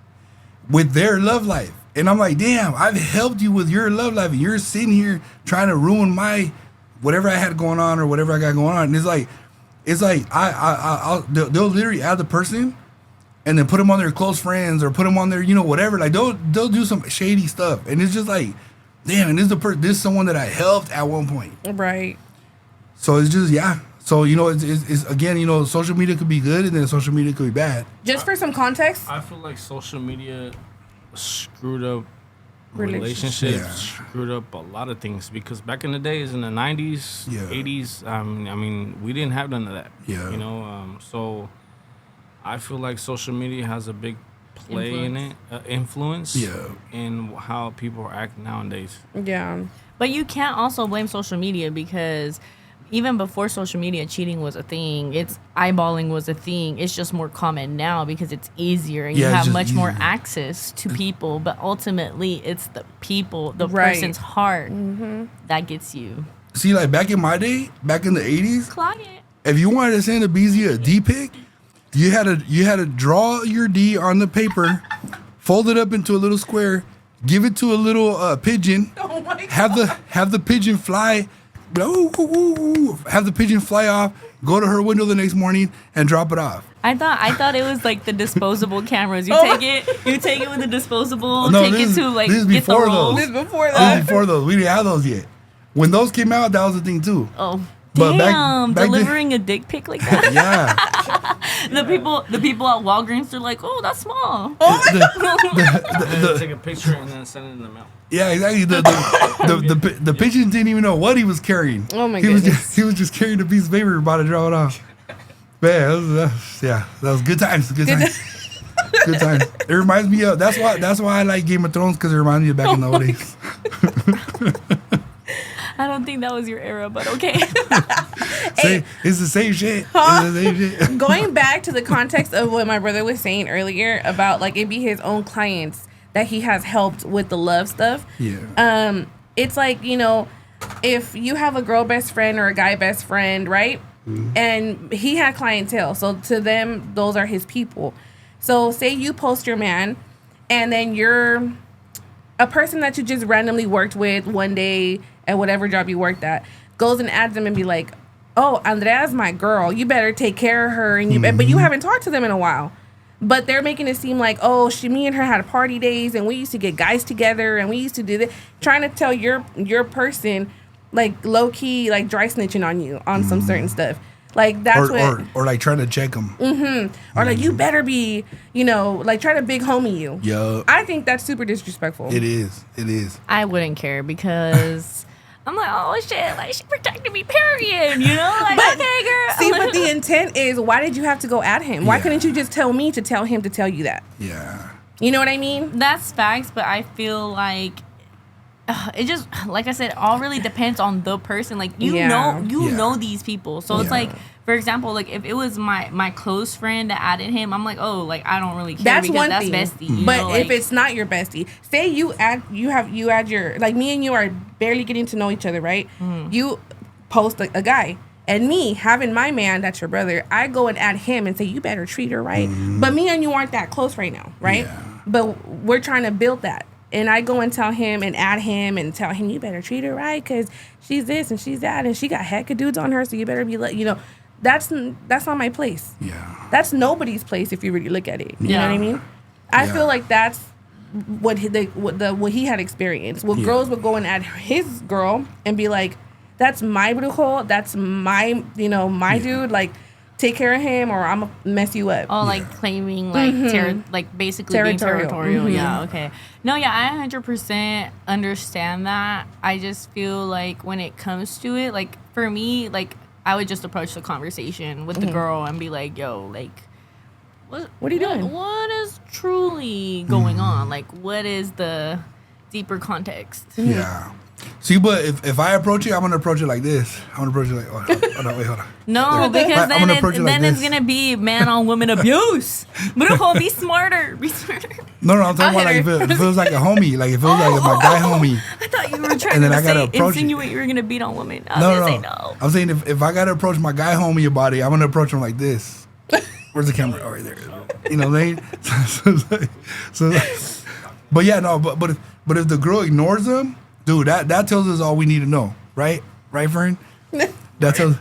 A: with their love life. And I'm like, damn, I've helped you with your love life, and you're sitting here trying to ruin my whatever I had going on or whatever I got going on. And it's like they'll literally add the person and then put them on their close friends or put them on their whatever. Like they'll do some shady stuff, and it's just like, damn. And this is someone that I helped at one point.
B: Right.
A: So it's just So it's again, social media could be good, and then social media could be bad.
B: Just for some context,
D: I feel like social media screwed up
B: Relationships.
D: relationships,
A: Yeah.
D: screwed up a lot of things. Because back in the days, in the 90s,
A: Yeah.
D: 80s, I mean, we didn't have none of that.
A: Yeah.
D: So I feel like social media has a big play in it, influence
A: Yeah.
D: in how people act nowadays.
B: yeah.
C: But you can't also blame social media because even before social media, cheating was a thing. It's eyeballing was a thing. It's just more common now because it's easier and
A: Yeah,
C: you
A: it's
C: have
A: just
C: much more
A: easier.
C: access to people. But ultimately, it's the people, the
B: Right.
C: person's heart that gets you.
A: See, like back in my day, back in the 80s,
C: Clock it.
A: if you wanted to send a BZ a D pic, you had to draw your D on the paper, fold it up into a little square, give it to a little pigeon,
B: Oh my God.
A: have the pigeon fly, have the pigeon fly off, go to her window the next morning and drop it off.
C: I thought it was like the disposable cameras. You
B: Oh.
C: take it with the disposable,
A: No,
C: take
A: this
C: it to
A: is-
C: like
A: this is
C: get the
A: before
C: roll.
A: those.
B: This before
A: This
B: that.
A: was before those. We didn't have those yet. When those came out, that was the thing too.
C: Oh,
A: But
C: damn!
A: back then-
C: Delivering a dick pic like that.
A: Yeah.
C: The people at Walgreens, they're like, "Oh, that's small."
D: And then take a picture and then send it in the mail.
A: Yeah, exactly. The pigeon didn't even know what he was carrying.
B: Oh my
A: he was
B: goodness.
A: he was just carrying a piece of paper about to draw it off. Man, that was good times. Good times. Good times. It reminds me of that's why I like Game of Thrones, because it reminds me of back in the old days.
C: I don't think that was your era, but okay.
A: It's the same shit. It's the same shit.
B: Going back to the context of what my brother was saying earlier about like it be his own clients that he has helped with the love stuff.
A: Yeah.
B: It's like, if you have a girl best friend or a guy best friend, right? And he had clientele. So to them, those are his people. So say you post your man and then you're a person that you just randomly worked with one day at whatever job you worked at goes and adds them and be like, oh, Andrea's my girl. You better take care of her. And but you haven't talked to them in a while. But they're making it seem like, oh, me and her had party days and we used to get guys together and we used to do this. Trying to tell your person, like, low-key, like, dry snitching on you on some certain stuff. Like, that's
A: or like trying to check them.
B: Or like, you better be, like, try to big homie you.
A: Yeah.
B: I think that's super disrespectful.
A: It is.
C: I wouldn't care because I'm like, oh shit, like she protected me, period. Like,
B: But-
C: okay, girl.
B: See, but the intent is, why did you have to go at him? Why
A: Yeah.
B: couldn't you just tell me to tell him to tell you that?
A: Yeah.
B: You know what I mean?
C: That's facts, but I feel like it just, like I said, all really depends on the person. Like, you
B: Yeah.
C: know these people. So it's
A: Yeah.
C: like, for example, like if it was my close friend that added him, I'm like, oh, like I don't really care
B: That's
C: because
B: one
C: that's
B: thing.
C: bestie. you
B: But
C: know,
B: if
C: like-
B: it's not your bestie, say you add your, like, me and you are barely getting to know each other, right? You post a guy. And me, having my man, that's your brother, I go and add him and say, you better treat her right. But me and you aren't that close right now, right?
A: Yeah.
B: But we're trying to build that. And I go and tell him and add him and tell him, you better treat her right because she's this and she's that and she got heck of dudes on her, so you better be that's not my place.
A: Yeah.
B: That's nobody's place if you really look at it. You know
C: Yeah.
B: what I mean? I
A: Yeah.
B: feel like that's what he had experienced. Well,
A: Yeah.
B: girls would go and add his girl and be like, that's my brujo, that's my my dude, like, take care of him or I'm gonna mess you up.
C: Oh, like claiming like like basically being
B: Territorial.
C: territorial. Yeah, okay. No, yeah, I 100% understand that. I just feel like when it comes to it, like for me, like I would just approach the conversation with the girl and be like, "Yo, like, what
B: are you doing?
C: What is truly going on? Like, what is the deeper context?"
A: Yeah. See, but if I approach it, I'm gonna approach it like this. I'm gonna approach it like, hold on, wait, hold on.
C: No, because
A: I'm
C: then
A: gonna approach it like
C: it's
A: this.
C: gonna be man on woman abuse. Brujo, be smarter. Be smarter.
A: No, I'm talking
B: I'll
A: about like
B: hit
A: if
B: her.
A: it feels like a homie, like it feels like my guy homie.
C: I thought you were trying
A: And then
C: to
A: I gotta
C: say,
A: approach it.
C: insinuate you were gonna beat on women. I was
A: No,
C: gonna say
A: no.
C: no.
A: I'm saying if I gotta approach my guy homie about it, I'm gonna approach him like this. Where's the camera? Oh, right there. You know what I mean? So, but yeah, no, but if the girl ignores them, dude, that tells us all we need to know, right? Right, Fern? That tells.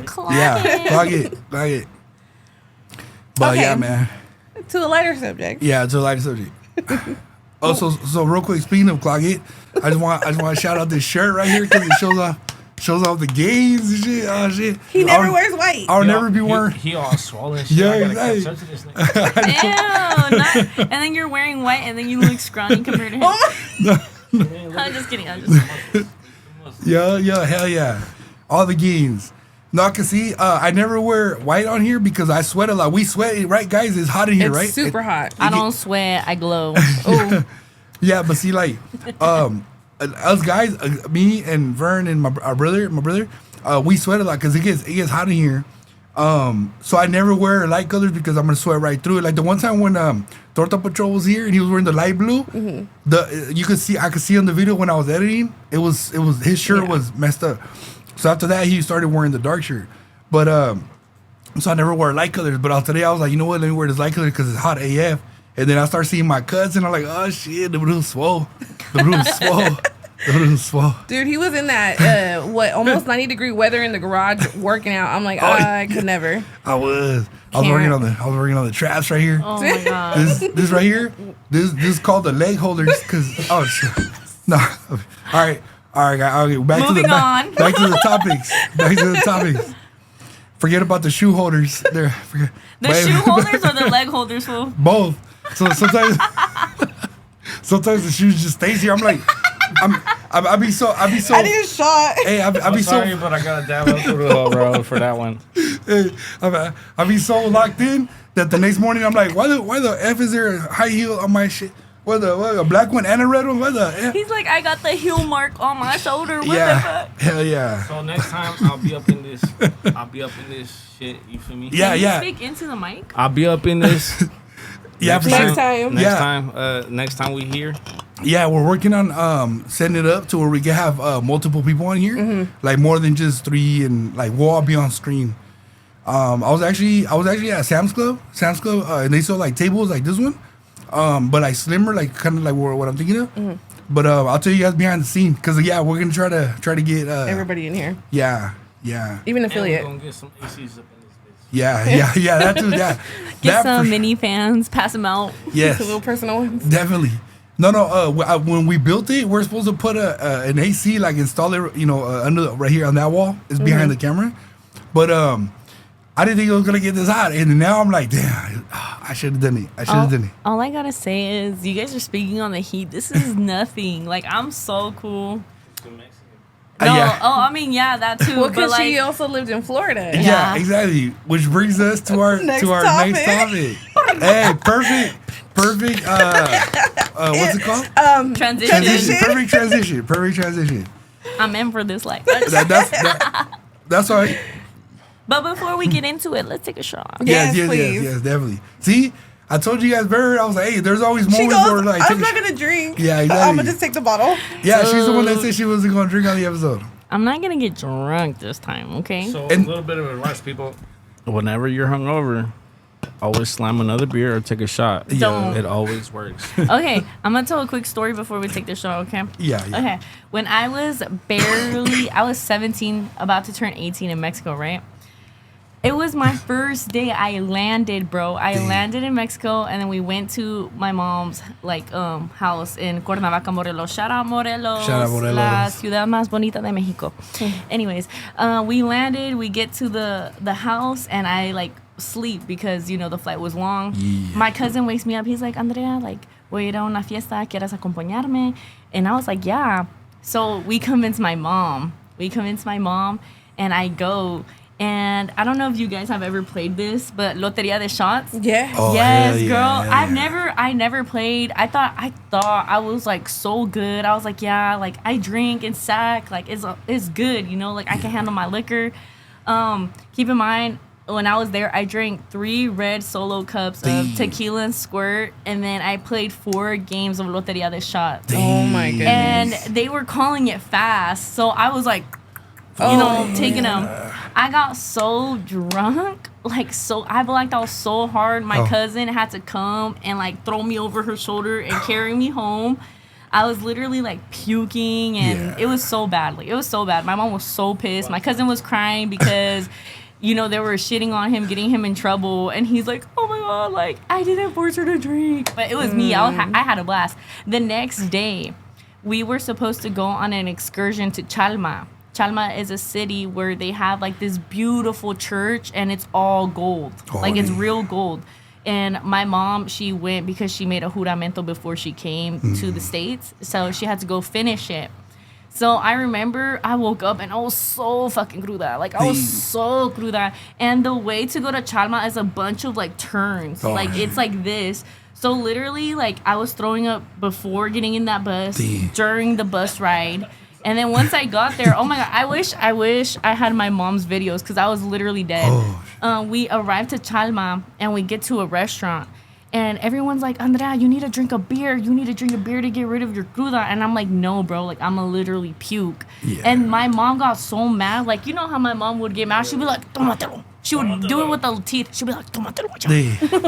C: Clock
A: Yeah,
C: it.
A: clock it. But
B: Okay.
A: yeah, man.
B: To a lighter subject.
A: Yeah, it's a light subject. Oh, so real quick, speaking of clock it, I just want to shout out this shirt right here because it shows off the gains and shit. Oh shit.
B: He never
A: I'll-
B: wears white.
A: I'll never be
D: He-
A: wearing.
D: He all swollen. Shit.
A: Yeah,
D: I gotta
A: exactly.
D: catch up to this nigga.
C: Ew, and then you're wearing white, and then you look scrawny compared to him. I'm just kidding.
A: Yeah, hell yeah. All the gains. No, I can see. I never wear white on here because I sweat a lot. We sweat, right, guys? It's hot in here,
B: It's
A: right?
B: super hot.
C: I don't sweat. I glow.
B: Oh,
A: Yeah, but see, like, us guys, me and Vern and my brother, we sweat a lot because it gets hot in here. So I never wear light colors because I'm gonna sweat right through it. Like the one time when Torta Patrol was here and he was wearing the light blue, I could see on the video when I was editing, it was his shirt was messed up. So after that, he started wearing the dark shirt. But so I never wore light colors. But today I was like, you know what? Let me wear this light color because it's hot AF. And then I start seeing my cuts and I'm like, oh shit, the bruise swole. The bruise swole. The bruise swole.
B: dude, he was in that almost 90-degree weather in the garage working out. I'm like, I could never.
A: I was working on the traps right here.
C: Oh my god.
A: This right here, this is called the leg holders because shit. No. All right, guys. Okay, back
C: Moving on.
A: back to the topics. Back to the topics. Forget about the shoe holders. There.
C: The shoe holders or the leg holders, fool?
A: Both. So sometimes the shoes just stays here. I'm like, I be so.
B: I need a shot.
A: Hey, I
D: I'm
A: be
D: sorry,
A: so.
D: but I gotta dab up through the hole, bro, for that one.
A: Hey, I be so locked in that the next morning I'm like, why the F is there a high heel on my shit? What a black one and a red one? What the F?
C: He's like, I got the heel mark on my shoulder. What the
A: Yeah,
C: fuck?
A: hell yeah.
D: So next time I'll be up in this. Shit. You feel me?
A: Yeah,
C: Can you
A: yeah.
C: speak into the mic?
D: I'll be up in this.
A: Yeah, for
B: Next
A: sure.
B: time.
D: Next time we here.
A: Yeah, we're working on setting it up to where we can have multiple people on here, like more than just 3, and like we'll all be on screen. I was actually at Sam's Club, and they sell like tables like this one, but like slimmer, like kind of like what I'm thinking of. But I'll tell you guys behind the scene because we're gonna try to get
B: Everybody in here,
A: yeah.
B: even
D: And we're
B: affiliate.
D: gonna get some ACs up in this bitch.
A: Yeah, that too. Yeah,
C: Get
A: that
C: some
A: for
C: mini fans, pass them out.
A: Yes,
B: The little personal ones.
A: definitely. No. When we built it, we're supposed to put an AC, like install it, under right here on that wall. It's behind the camera, but I didn't think it was gonna get this hot, and now I'm like, damn, I should have done it. I should have done it.
C: All I gotta say is, you guys are speaking on the heat. This is nothing. Like, I'm so cool. No,
A: Yeah.
C: I mean, yeah, that too.
B: Well,
C: but
B: because
C: like,
B: she also lived in Florida.
A: Yeah,
C: Yeah.
A: exactly. Which brings us to our
B: Next
A: next topic. Hey, perfect. What's it called?
C: transition.
A: Perfect transition.
C: I'm in for this. Like,
A: That's all right.
C: but before we get into it, let's take a shot.
B: Yes, please.
A: Yes, definitely. See, I told you guys better. I was like, hey, there's always
B: She
A: moments
B: goes,
A: where like,
B: I'm not going to drink.
A: Yeah,
B: I'm
A: exactly.
B: going to just take the bottle.
A: yeah, she's the one that said she wasn't gonna drink on the episode.
C: I'm not gonna get drunk this time, okay?
D: So
A: And-
D: a little bit of advice, people. Whenever you're hungover, always slam another beer or take a shot.
C: Don't.
D: It always works.
C: Okay, I'm gonna tell a quick story before we take the shot, okay?
A: Yeah.
C: Okay, when I was 17, about to turn 18 in Mexico, right? It was my first day I landed, bro. I
A: Damn.
C: landed in Mexico, and then we went to my mom's house in Cuernavaca, Morelos. Shout out Morelos, la ciudad más bonita de Mexico. Anyways, we landed. We get to the house, and I sleep because the flight was long.
A: Yeah.
C: My cousin wakes me up. He's like, Andrea, voy a ir a una fiesta. ¿Quieres acompañarme? And I was like, yeah. So we convince my mom. And I go. And I don't know if you guys have ever played this, but Loteria de Shots.
B: Yeah.
A: Oh,
C: Yes,
A: hell yeah,
C: girl.
A: hell
C: I never played. I thought I was so good. I was like, yeah, I drink and sack, it's good, I can handle my liquor. Keep in mind, when I was there, I drank 3 red solo cups of tequila and squirt, and then I played 4 games of Loteria de Shots.
B: Oh my goodness.
C: And they were calling it fast, so I was taking them. I got so drunk, I blacked out so hard. My cousin had to come and throw me over her shoulder and carry me home. I was literally puking, and it was so bad. It was so bad. My mom was so pissed. My cousin was crying because, they were shitting on him, getting him in trouble, and he's like, "Oh my god, I didn't force her to drink." But it was me. I had a blast. The next day, we were supposed to go on an excursion to Chalma. Chalma is a city where they have this beautiful church, and it's all gold. It's real gold. And my mom, she went because she made a juramento before she came to the States. So she had to go finish it. So I remember I woke up and I was so fucking cruda. I was so cruda. And the way to go to Chalma is a bunch of turns. It's like this. So literally I was throwing up before getting in that bus, during the bus ride. And then once I got there, oh my god, I wish I had my mom's videos because I was literally dead. We arrived to Chalma and we get to a restaurant. And everyone's like, Andrea, you need to drink a beer. You need to drink a beer to get rid of your cruda. And I'm like, no, bro. I'm going to literally puke. Yeah. And my mom got so mad. You know how my mom would get mad? She'd be like, tómatelo. She would do it with the teeth. She'd be like, tómatelo.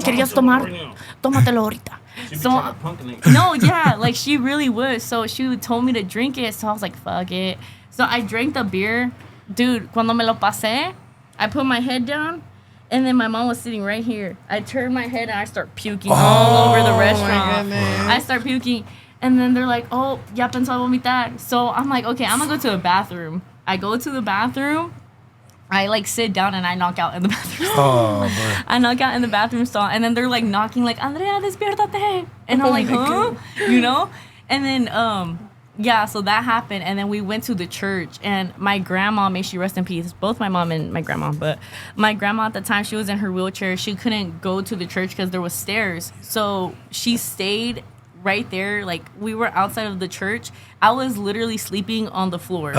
C: ¿Querías tomar? Tómatelo ahorita. So, no, yeah, she really would. So she told me to drink it. So I was like, fuck it. So I drank the beer. Dude, cuando me lo pasé, I put my head down. And then my mom was sitting right here. I turned my head and I start puking all over the restaurant. I start puking. And then they're like, oh, ya pensó vomitar. So I'm like, okay, I'm going to go to the bathroom. I go to the bathroom. I sit down and I knock out in the bathroom. I knock out in the bathroom stall. And then they're knocking Andrea, despiértate. And I'm like, huh? And then, yeah, so that happened. And then we went to the church. And my grandma, may she rest in peace, both my mom and my grandma. But my grandma at the time, she was in her wheelchair. She couldn't go to the church because there was stairs. So she stayed right there. We were outside of the church. I was literally sleeping on the floor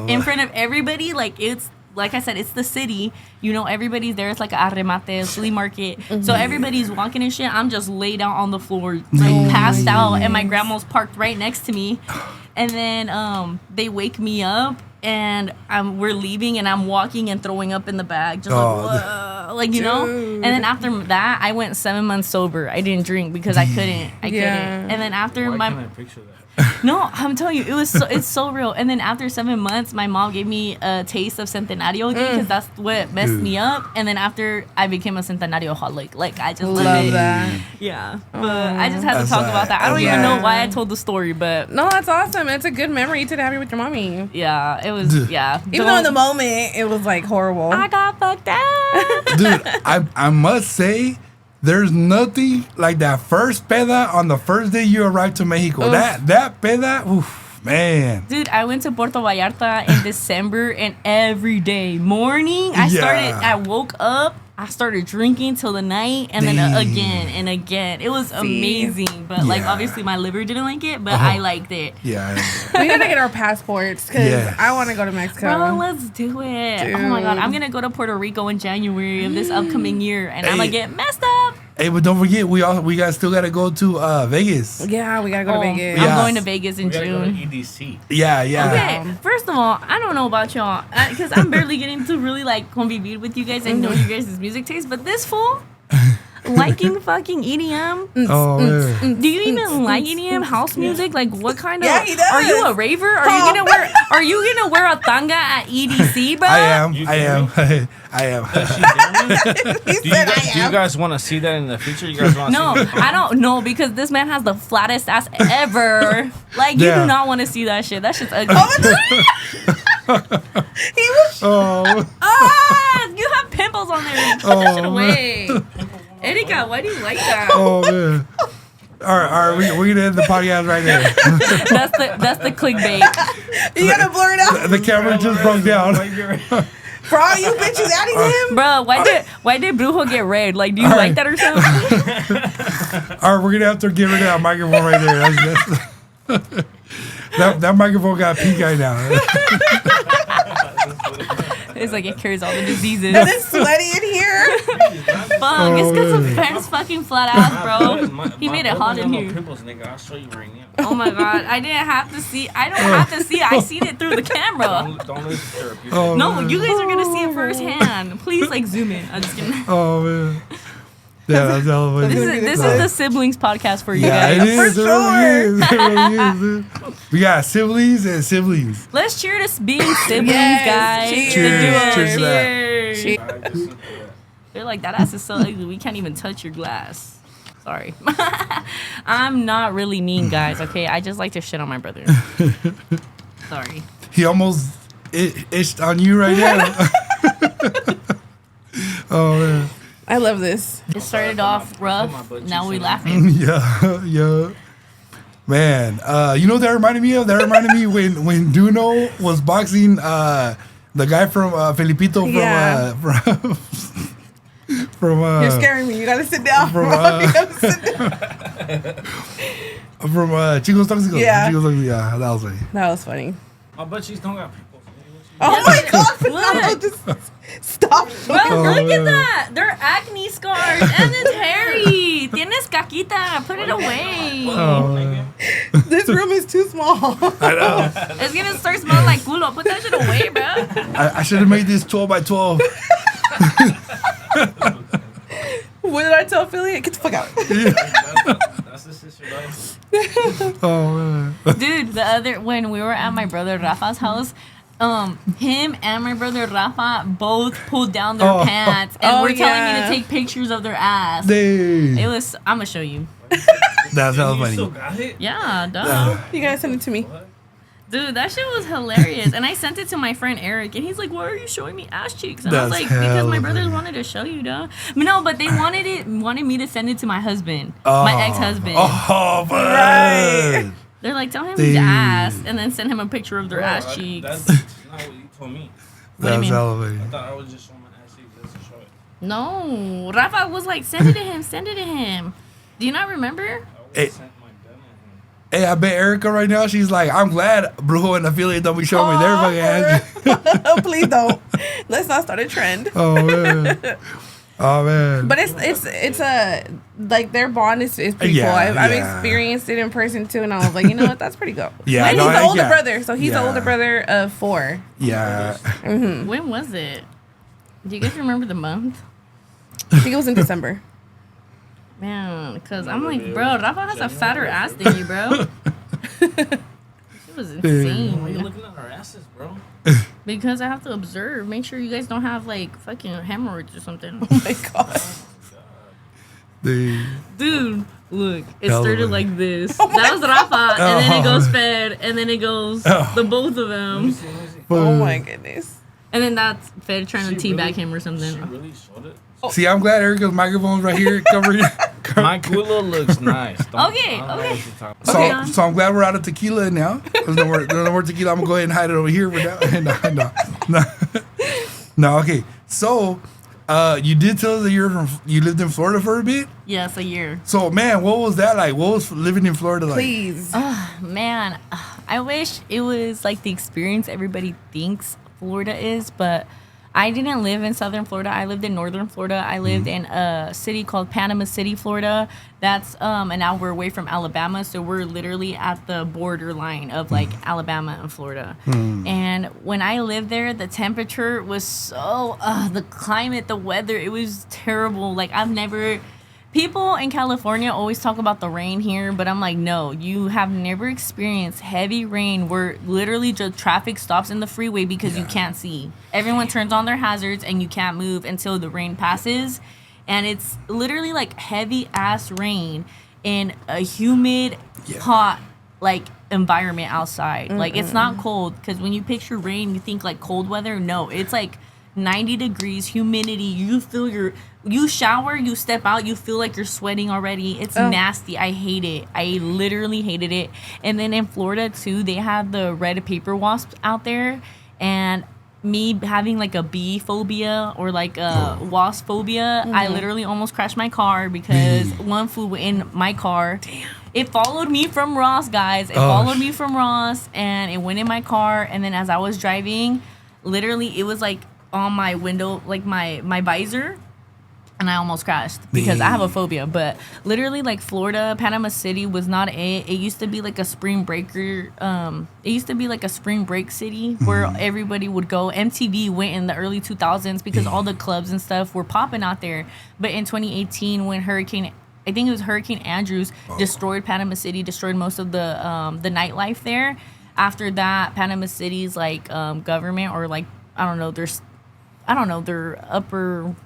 C: in front of everybody. It's like I said, it's the city. Everybody's there. It's like a arremate, flea market. Mm-hmm. So everybody's walking and shit. I'm just laid out on the floor, passed out. And my grandma's parked right next to me. And then they wake me up. And we're leaving. And I'm walking and throwing up in the bag. Just like, you know. And then after that, I went 7 months sober. I didn't drink because I couldn't. And then after
D: Why
C: my
D: can't I picture that?
C: no, I'm telling you, it's so real. And then after 7 months, my mom gave me a taste of Centenario again because that's what messed me up. And then after I became a Centenario holic, like I just love it.
B: that.
C: Yeah, but I just had to talk about that. I don't even know why I told the story, but
B: No, that's awesome. It's a good memory to have you with your mommy.
C: yeah, it was yeah.
B: Even though in the moment it was like horrible.
C: I got fucked up.
A: Dude, I must say, there's nothing like that first peda on the first day you arrived to Mexico.
B: Oof.
A: That peda, oof, man.
C: Dude, I went to Puerto Vallarta in December, and every day morning I woke up, I started drinking till the night, and then again and again. It was amazing, but like obviously my liver didn't like it, but I liked it.
A: Yeah.
B: We gotta get our passports because I want to go to Mexico.
C: Bro, let's do it.
B: Dude.
C: Oh my god, I'm gonna go to Puerto Rico in January of this upcoming year, and I'm gonna get messed up.
A: Hey, but don't forget, we still gotta go to Vegas.
B: Yeah, we gotta go to Vegas.
C: I'm going to Vegas in June.
D: EDC.
A: Yeah.
C: Okay, first of all, I don't know about y'all because I'm barely getting to really like convivir with you guys and know you guys' music taste, but this fool liking fucking EDM.
A: Oh man.
C: Do you even like EDM house music? Like what kind of?
B: Yeah, he does.
C: Are you a raver? Are you gonna wear a tanga at EDC, bro?
A: I am.
D: You
A: I am. I am.
D: Do you guys want to see that in the future? You guys want to
C: No,
D: see that?
C: I don't know because this man has the flattest ass ever. Like you
A: Yeah.
C: do not want to see that shit. That shit's ugly.
B: He was.
A: Oh.
C: You have pimples on there. Put that shit away. Erika, why do you like that?
A: Oh man. All right. We're gonna end the podcast right there.
C: That's the clickbait.
B: You gotta blur it out.
A: The camera just broke down.
B: For all you bitches adding him.
C: Bro, why did Brujo get red? Like, do you like that or something?
A: All right, we're gonna have to get rid of that microphone right there. That microphone got pink eye now.
C: It's like it carries all the diseases.
B: And it's sweaty in here.
C: Fuck, it's because of Ben's fucking flat ass, bro. He made it hot in here.
D: Pimples, nigga. I'll show you right now.
C: Oh my god, I didn't have to see. I don't have to see it. I seen it through the camera.
D: Don't listen to her.
A: Oh,
C: No,
A: man.
C: you guys are gonna see it firsthand. Please, like, zoom in. I'm just kidding.
A: Oh man. Yeah, that's hella funny.
C: This is the siblings podcast for you
A: Yeah, it
C: guys.
A: is. It really is. It really is. Dude. We got siblings and siblings.
C: Let's cheer to being siblings,
B: Yes,
C: guys.
B: cheers.
C: The duo.
A: Cheers to that.
C: Cheers. They're like, that ass is so ugly. We can't even touch your glass. Sorry. I'm not really mean, guys, okay? I just like to shit on my brother. Sorry.
A: He almost itched on you right now. Oh man.
B: I love this.
C: It started off rough. Now we laughing.
A: Yeah. Man, you know what that reminded me of? That reminded me when Duno was boxing the guy from Felipito from
B: You're scaring me. You gotta sit down.
A: from,
B: bro. You gotta sit down.
A: from Chicos Tóxicos.
B: Yeah.
A: Chicos Tóxicos. Yeah, that was funny.
B: That was funny.
D: My butt cheeks don't got pimples.
B: Oh my god!
C: Look.
B: Just stop.
C: Bro, look at that. They're acne scars and it's hairy. Tienes caquita. Put it away.
A: Oh, man.
B: This room is too small.
A: I know.
C: It's gonna start smelling like culo. Put that shit away, bro.
A: I should have made this 12 by 12.
B: What did I tell Philly? Get the fuck out.
D: That's the sister, right?
A: Oh man.
C: Dude, when we were at my brother Rafa's house, him and my brother Rafa both pulled down their pants and were telling me to take pictures of their ass.
A: Dang.
C: It was. I'm gonna show you.
A: That's hella
D: You
A: funny.
D: still got it?
C: Yeah, duh.
B: You gotta send it to me.
C: Dude, that shit was hilarious. And I sent it to my friend Eric, and he's like, "Why are you showing me ass cheeks?" And I was
A: That's
C: like, "Because my
A: hella
C: brothers
A: funny.
C: wanted to show you, duh." No, but they wanted me to send it to my husband, my ex-husband.
A: Oh, but
B: Right.
C: They're like, "Tell him he's
A: Dang.
C: ass," and then send him a picture of their ass cheeks.
D: That's not what you told me.
C: What do you
A: That's
C: mean?
A: hella funny.
D: I thought I was just showing my ass cheeks just to show it.
C: No, Rafa was like, "Send it to him, send it to him." Do you not remember?
D: I would
A: Hey.
D: have sent my gun
A: Hey, I bet Erica right now, she's like, I'm glad Brujo and affiliate don't be showing me their fucking ass.
B: Oh, please don't. Let's not start a trend.
A: Oh, man. Oh, man.
B: But it's a like their bond is pretty
A: Yeah,
B: cool. I've
A: yeah.
B: experienced it in person too, and I was like, you know what, that's pretty good.
A: Yeah,
B: and
A: no,
B: he's the
A: I-
B: older
A: yeah.
B: brother, so he's the
A: Yeah.
B: older brother of 4.
A: Yeah.
C: When was it? Do you guys remember the month?
B: I think it was in December.
C: Man, because I'm like, bro, Rafa has a fatter ass than you, bro. It was insane.
D: Why are you looking at our asses, bro?
C: Because I have to observe. Make sure you guys don't have, like, fucking hemorrhoids or something.
B: Oh my god.
C: Dude, look. It
A: Hell
C: started
A: of a-
C: like this. That was Rafa. And then it goes Fed. And then it goes the both of them.
B: Oh my goodness.
C: And then that's Fed trying to teabag him or something.
D: She really showed it.
A: See, I'm glad Erica's microphone's right here covering.
D: My culo looks nice.
C: Okay,
D: I don't know
C: okay.
D: what you're talking about.
A: So,
C: Okay.
A: so I'm glad we're out of tequila now. There's no more tequila. I'm gonna go ahead and hide it over here for now. No. Okay. So, you did tell us that you lived in Florida for a bit.
C: Yes, a year.
A: So, man, what was that like? What was living in Florida like?
B: Please.
C: Man, I wish it was like the experience everybody thinks Florida is, but I didn't live in Southern Florida. I lived in Northern Florida. I lived in a city called Panama City, Florida. That's an hour away from Alabama. So we're literally at the borderline of like Alabama and Florida. And when I lived there, the temperature was so, the climate, the weather, it was terrible. Like people in California always talk about the rain here, but I'm like, no, you have never experienced heavy rain where literally just traffic stops in the freeway because you can't see. Everyone turns on their hazards and you can't move until the rain passes. And it's literally like heavy ass rain in a humid, hot, like environment outside. Like it's not cold, because when you picture rain, you think like cold weather. No, it's like 90 degrees, humidity. You shower, you step out, you feel like you're sweating already. It's nasty. I hate it. I literally hated it. And then in Florida too, they have the red paper wasps out there, and me having like a bee phobia or like a wasp phobia, I literally almost crashed my car because one flew in my car. Damn. It followed me from Ross, guys. It followed me from Ross, and it went in my car. And then as I was driving, literally it was like on my window, like my visor, and I almost crashed because I have a phobia. But literally, like Florida, Panama City was not it. It used to be like a spring breaker. It used to be like a spring break city where everybody would go. MTV went in the early 2000s because all the clubs and stuff were popping out there. But in 2018, when Hurricane Andrews destroyed Panama City, destroyed most of the nightlife there. After that, Panama City's like government, or like their upper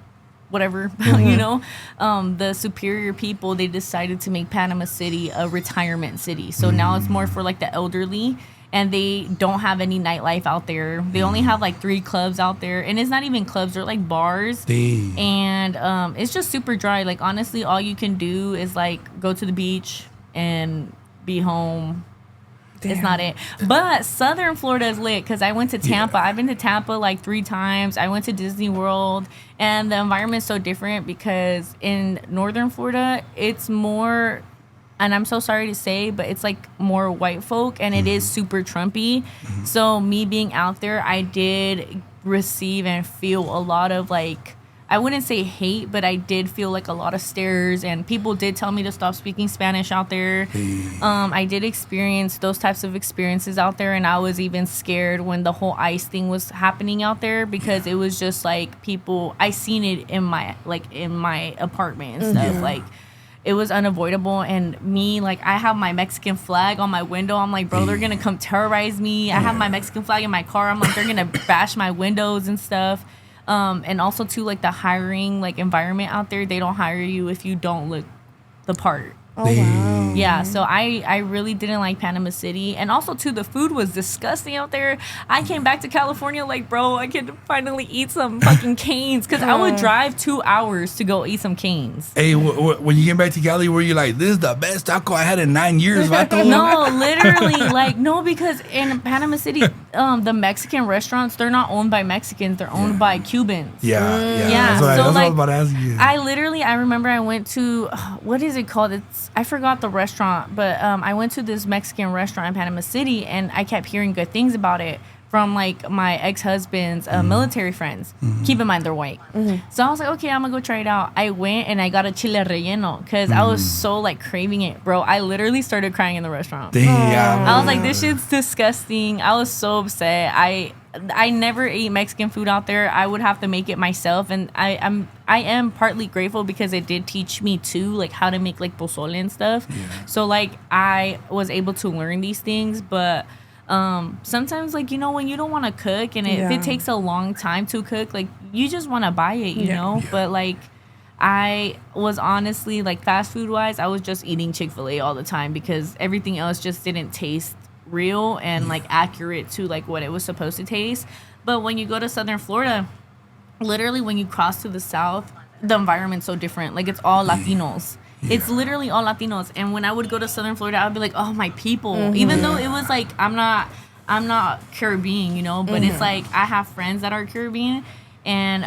C: whatever, the superior people, they decided to make Panama City a retirement city. So now it's more for like the elderly, and they don't have any nightlife out there. They only have like 3 clubs out there, and it's not even clubs, they're like bars. And it's just super dry. Like honestly, all you can do is like go to the beach and be home. It's not it. But Southern Florida is lit because I went to Tampa. I've been to Tampa like 3 times. I went to Disney World, and the environment's so different because in Northern Florida, it's more, and I'm so sorry to say, but it's like more white folk, and it is super Trumpy. So me being out there, I did receive and feel a lot of like, I wouldn't say hate, but I did feel like a lot of stares, and people did tell me to stop speaking Spanish out there. I did experience those types of experiences out there, and I was even scared when the whole ICE thing was happening out there because it was just like people, I seen it in my apartment and stuff. Like it was unavoidable. And me, like, I have my Mexican flag on my window. I'm like, bro, they're gonna come terrorize me. I have my Mexican flag in my car. I'm like, they're gonna bash my windows and stuff. And also too, like the hiring like environment out there, they don't hire you if you don't look the part.
B: Oh wow.
C: Yeah, so I really didn't like Panama City. And also too, the food was disgusting out there. I came back to California like, bro, I could finally eat some fucking canes, because I would drive 2 hours to go eat some canes.
A: Hey, when you came back to Cali, were you like, this is the best taco I had in 9 years, vato?
C: No, literally, like, no, because in Panama City, the Mexican restaurants, they're not owned by Mexicans, they're owned by Cubans.
A: Yeah.
C: Yeah,
A: That's
C: so
A: what I
C: like,
A: was about to ask you.
C: I remember I went to, what is it called? I forgot the restaurant, but I went to this Mexican restaurant in Panama City, and I kept hearing good things about it. from like my ex-husband's military friends. Keep in mind they're white. So I was like, okay, I'm gonna go try it out. I went and I got a chile relleno because I was so like craving it, bro. I literally started crying in the restaurant.
A: Damn.
C: I was like, this shit's disgusting. I was so upset. I never ate Mexican food out there. I would have to make it myself, and I am partly grateful because it did teach me too, like how to make like pozole and stuff. Yeah. So like I was able to learn these things, but sometimes like, you know, when you don't want to cook and if it takes a long time to cook, like you just want to buy it, you know. But like I was honestly like fast food wise, I was just eating Chick-fil-A all the time because everything else just didn't taste real and like accurate to like what it was supposed to taste. But when you go to Southern Florida, literally when you cross to the south, the environment's so different. Like it's all Latinos. It's literally all Latinos. And when I would go to Southern Florida, I would be like, oh, my people. Even though it was like I'm not Caribbean, you know, but it's like I have friends that are Caribbean. And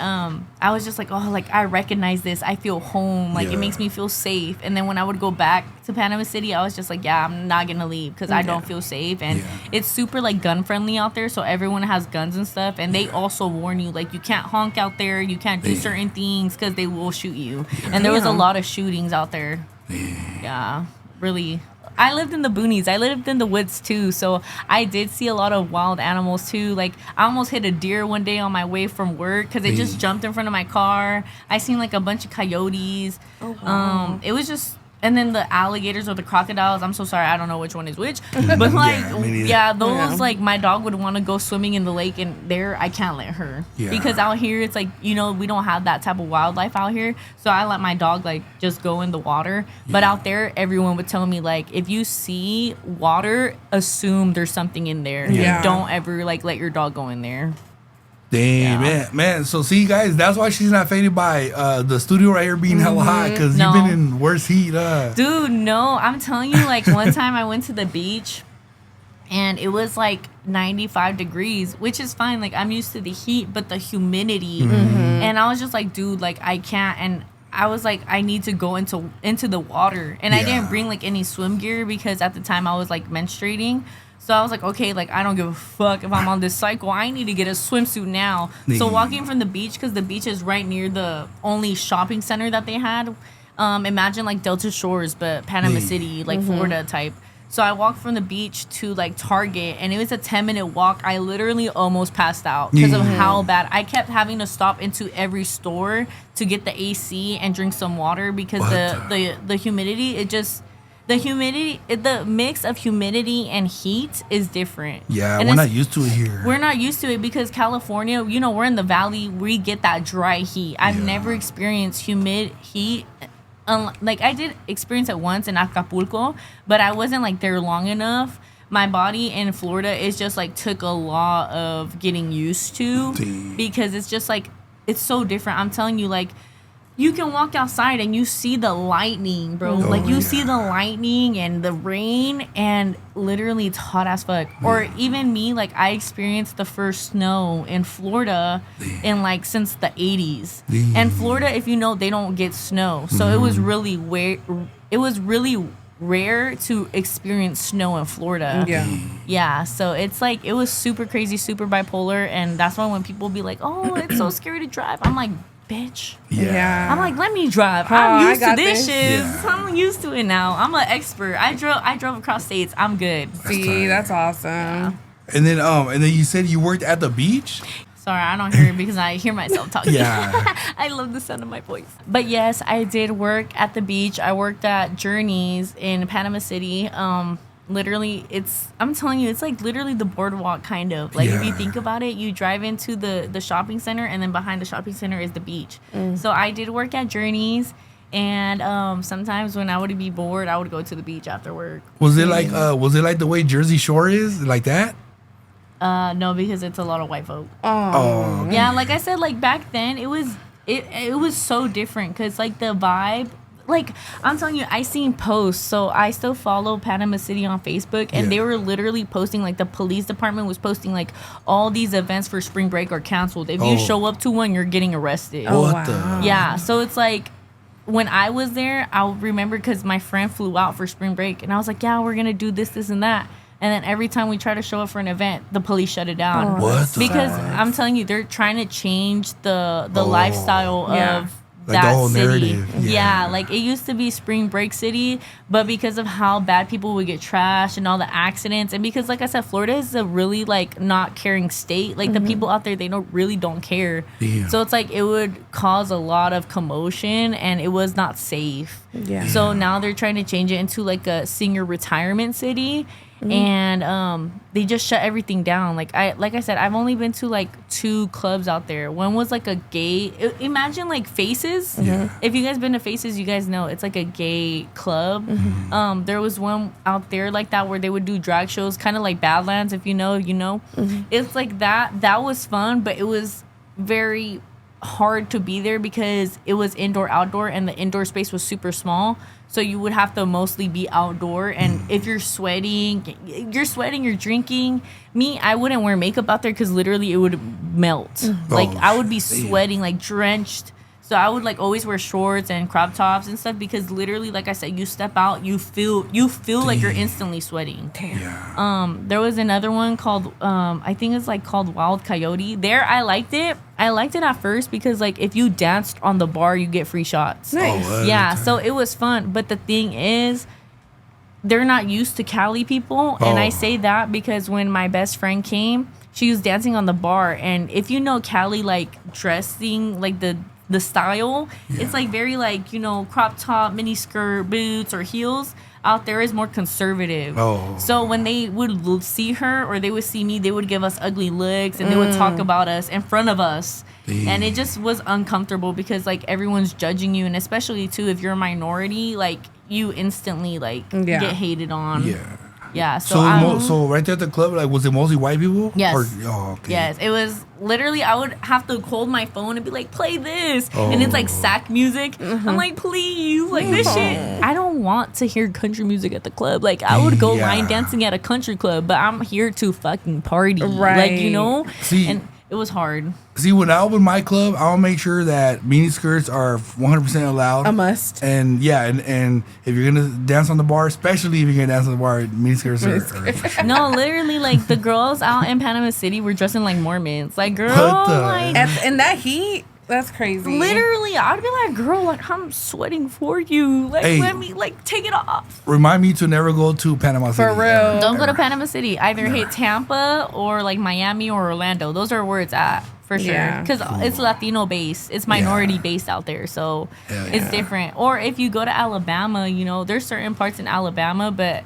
C: I was just like, oh, like I recognize this. I feel home. Like it makes me feel safe. And then when I would go back to Panama City, I was just like, yeah, I'm not gonna leave because I don't feel safe. And it's super like gun friendly out there, so everyone has guns and stuff. And they also warn you, like you can't honk out there, you can't do certain things because they will shoot you. And there was a lot of shootings out there. Yeah, really. I lived in the boonies. I lived in the woods too, so I did see a lot of wild animals too. Like I almost hit a deer one day on my way from work because it just jumped in front of my car. I seen like a bunch of coyotes. Oh, wow. It was just, and then the alligators or the crocodiles. I'm so sorry, I don't know which one is which. But like, those like my dog would want to go swimming in the lake, and there I can't let her because out here it's like, you know, we don't have that type of wildlife out here. So I let my dog like just go in the water. But out there, everyone would tell me like, if you see water, assume there's something in there. And don't ever like let your dog go in there.
A: Damn, man. So see, guys, that's why she's not faded by the studio right here being hella hot because you've been in worse heat.
C: Dude, no, I'm telling you, like one time I went to the beach and it was like 95 degrees, which is fine. Like I'm used to the heat, but the humidity, and I was just like, dude, like I can't. And I was like, I need to go into the water, and I didn't bring like any swim gear because at the time I was like menstruating. So I was like, okay, like, I don't give a fuck if I'm on this cycle. I need to get a swimsuit now. So walking from the beach, because the beach is right near the only shopping center that they had. Imagine, like, Delta Shores, but Panama City, like, Florida type. So I walked from the beach to, like, Target, and it was a 10-minute walk. I literally almost passed out because of how bad. I kept having to stop into every store to get the AC and drink some water because the humidity, it just... the mix of humidity and heat is different. Yeah,
A: and we're not used to it here.
C: We're not used to it because California, you know, we're in the valley. We get that dry heat. I've never experienced humid heat. Like, I did experience it once in Acapulco, but I wasn't, like, there long enough. My body in Florida is just, like, took a lot of getting used to because it's just, like, it's so different. I'm telling you, like, you can walk outside and you see the lightning, bro. See the lightning and the rain, and literally it's hot as fuck. Or even me, like I experienced the first snow in Florida in like since the 80s. And Florida, if you know, they don't get snow. So it was really rare to experience snow in Florida. Yeah, so it's like it was super crazy, super bipolar, and that's why when people be like, "Oh, it's so scary to drive," I'm like, bitch. I'm like, let me drive. I'm used to this shit. I'm used to it now. I'm an expert. I drove across states. I'm good.
B: See, that's awesome.
C: Yeah.
A: And then you said you worked at the beach?
C: Sorry, I don't hear it because I hear myself talking. I love the sound of my voice. But yes, I did work at the beach. I worked at Journeys in Panama City. Literally, I'm telling you, it's like literally the boardwalk kind of. Like if you think about it, you drive into the shopping center, and then behind the shopping center is the beach. So I did work at Journeys, and sometimes when I would be bored, I would go to the beach after work.
A: Was it like the way Jersey Shore is, like that?
C: No, because it's a lot of white folk.
A: Oh.
C: Yeah, like I said, like back then it was so different because like the vibe. Like, I'm telling you, I seen posts. So I still follow Panama City on Facebook, and they were literally posting, like, the police department was posting, like, all these events for spring break are canceled. If you show up to one, you're getting arrested. Yeah, so it's like, when I was there, I'll remember because my friend flew out for spring break, and I was like, yeah, we're going to do this, this, and that. And then every time we try to show up for an event, the police shut it down.
A: What the
C: Because
A: fuck?
C: I'm telling you, they're trying to change the lifestyle
B: Yeah.
C: of
A: Like
C: that
A: the whole
C: city.
A: narrative.
C: Yeah, like it used to be spring break city, but because of how bad people would get trashed and all the accidents, and because like I said, Florida is a really like not caring state. Like the people out there, they really don't care.
A: Damn.
C: So it's like it would cause a lot of commotion, and it was not safe.
B: Yeah.
C: So now they're trying to change it into like a senior retirement city. And they just shut everything down. Like I said, I've only been to like 2 clubs out there. One was like a gay. Imagine like Faces.
A: Yeah.
C: If you guys been to Faces, you guys know it's like a gay club. There was one out there like that where they would do drag shows, kind of like Badlands. If you know, you know. It's like that. That was fun, but it was very hard to be there because it was indoor outdoor, and the indoor space was super small. So you would have to mostly be outdoor, and if you're sweating, you're drinking. Me, I wouldn't wear makeup out there because literally it would melt. Like I would be sweating, like drenched. So I would like always wear shorts and crop tops and stuff because literally, like I said, you step out, you feel like you're instantly sweating.
A: Yeah.
C: There was another one called I think it's like called Wild Coyote. There, I liked it. I liked it at first because like if you danced on the bar, you get free shots.
B: Nice.
A: Oh,
C: Yeah, so it was fun. But the thing is, they're not used to Cali people, and I
A: Oh.
C: say that because when my best friend came, she was dancing on the bar, and if you know Cali like dressing like the style, it's like very like, you know, crop top, mini skirt, boots or heels. Out there is more conservative.
A: Oh.
C: So when they would see her or they would see me, they would give us ugly looks and they would talk about us in front of us.
A: Damn.
C: And it just was uncomfortable because like everyone's judging you, and especially too if you're a minority, like you instantly like
B: Yeah.
C: get hated on.
A: Yeah.
C: Yeah.
A: So, so right there at the club, like, was it mostly white people?
C: Yes.
A: Okay.
C: Yes, it was literally. I would have to hold my phone and be like, "Play this," and it's like sack music. I'm like, "Please, like this shit." I don't want to hear country music at the club. Like, I would go
A: Yeah.
C: line dancing at a country club, but I'm here to fucking party,
B: Right.
C: Like, you know.
A: See-
C: and it was hard.
A: See, when I open my club, I'll make sure that mini skirts are 100% allowed.
B: A must.
A: And yeah, and if you're gonna dance on the bar, especially if you're gonna dance on the bar, mini skirts are for sure.
C: No, literally, like the girls out in Panama City were dressing like Mormons. Like, girl,
A: What the-
C: like.
B: In that heat, that's crazy.
C: Literally, I'd be like, girl, like I'm sweating for you. Like,
A: Hey.
C: let me like take it off.
A: Remind me to never go to Panama City.
B: For real.
C: Don't go to Panama City. Either hit Tampa or like Miami or Orlando. Those are where it's at for sure.
B: Yeah.
C: Because it's Latino based. It's minority based out there. So
A: Hell
C: it's
A: yeah.
C: different. Or if you go to Alabama, you know, there's certain parts in Alabama, but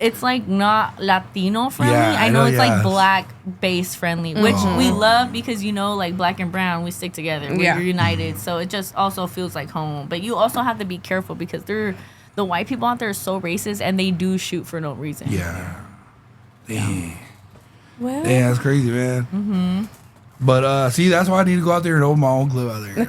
C: it's like not Latino friendly.
A: Yeah,
C: I know it's
A: yeah.
C: like black based friendly, which we love because, you know, like black and brown, we stick together. We're
B: Yeah.
C: united. So it just also feels like home. But you also have to be careful because the white people out there are so racist and they do shoot for no reason.
A: Yeah. Dang.
B: Well,
A: Damn, that's crazy, man. Mm-hmm. But see, that's why I need to go out there and open my own club out there.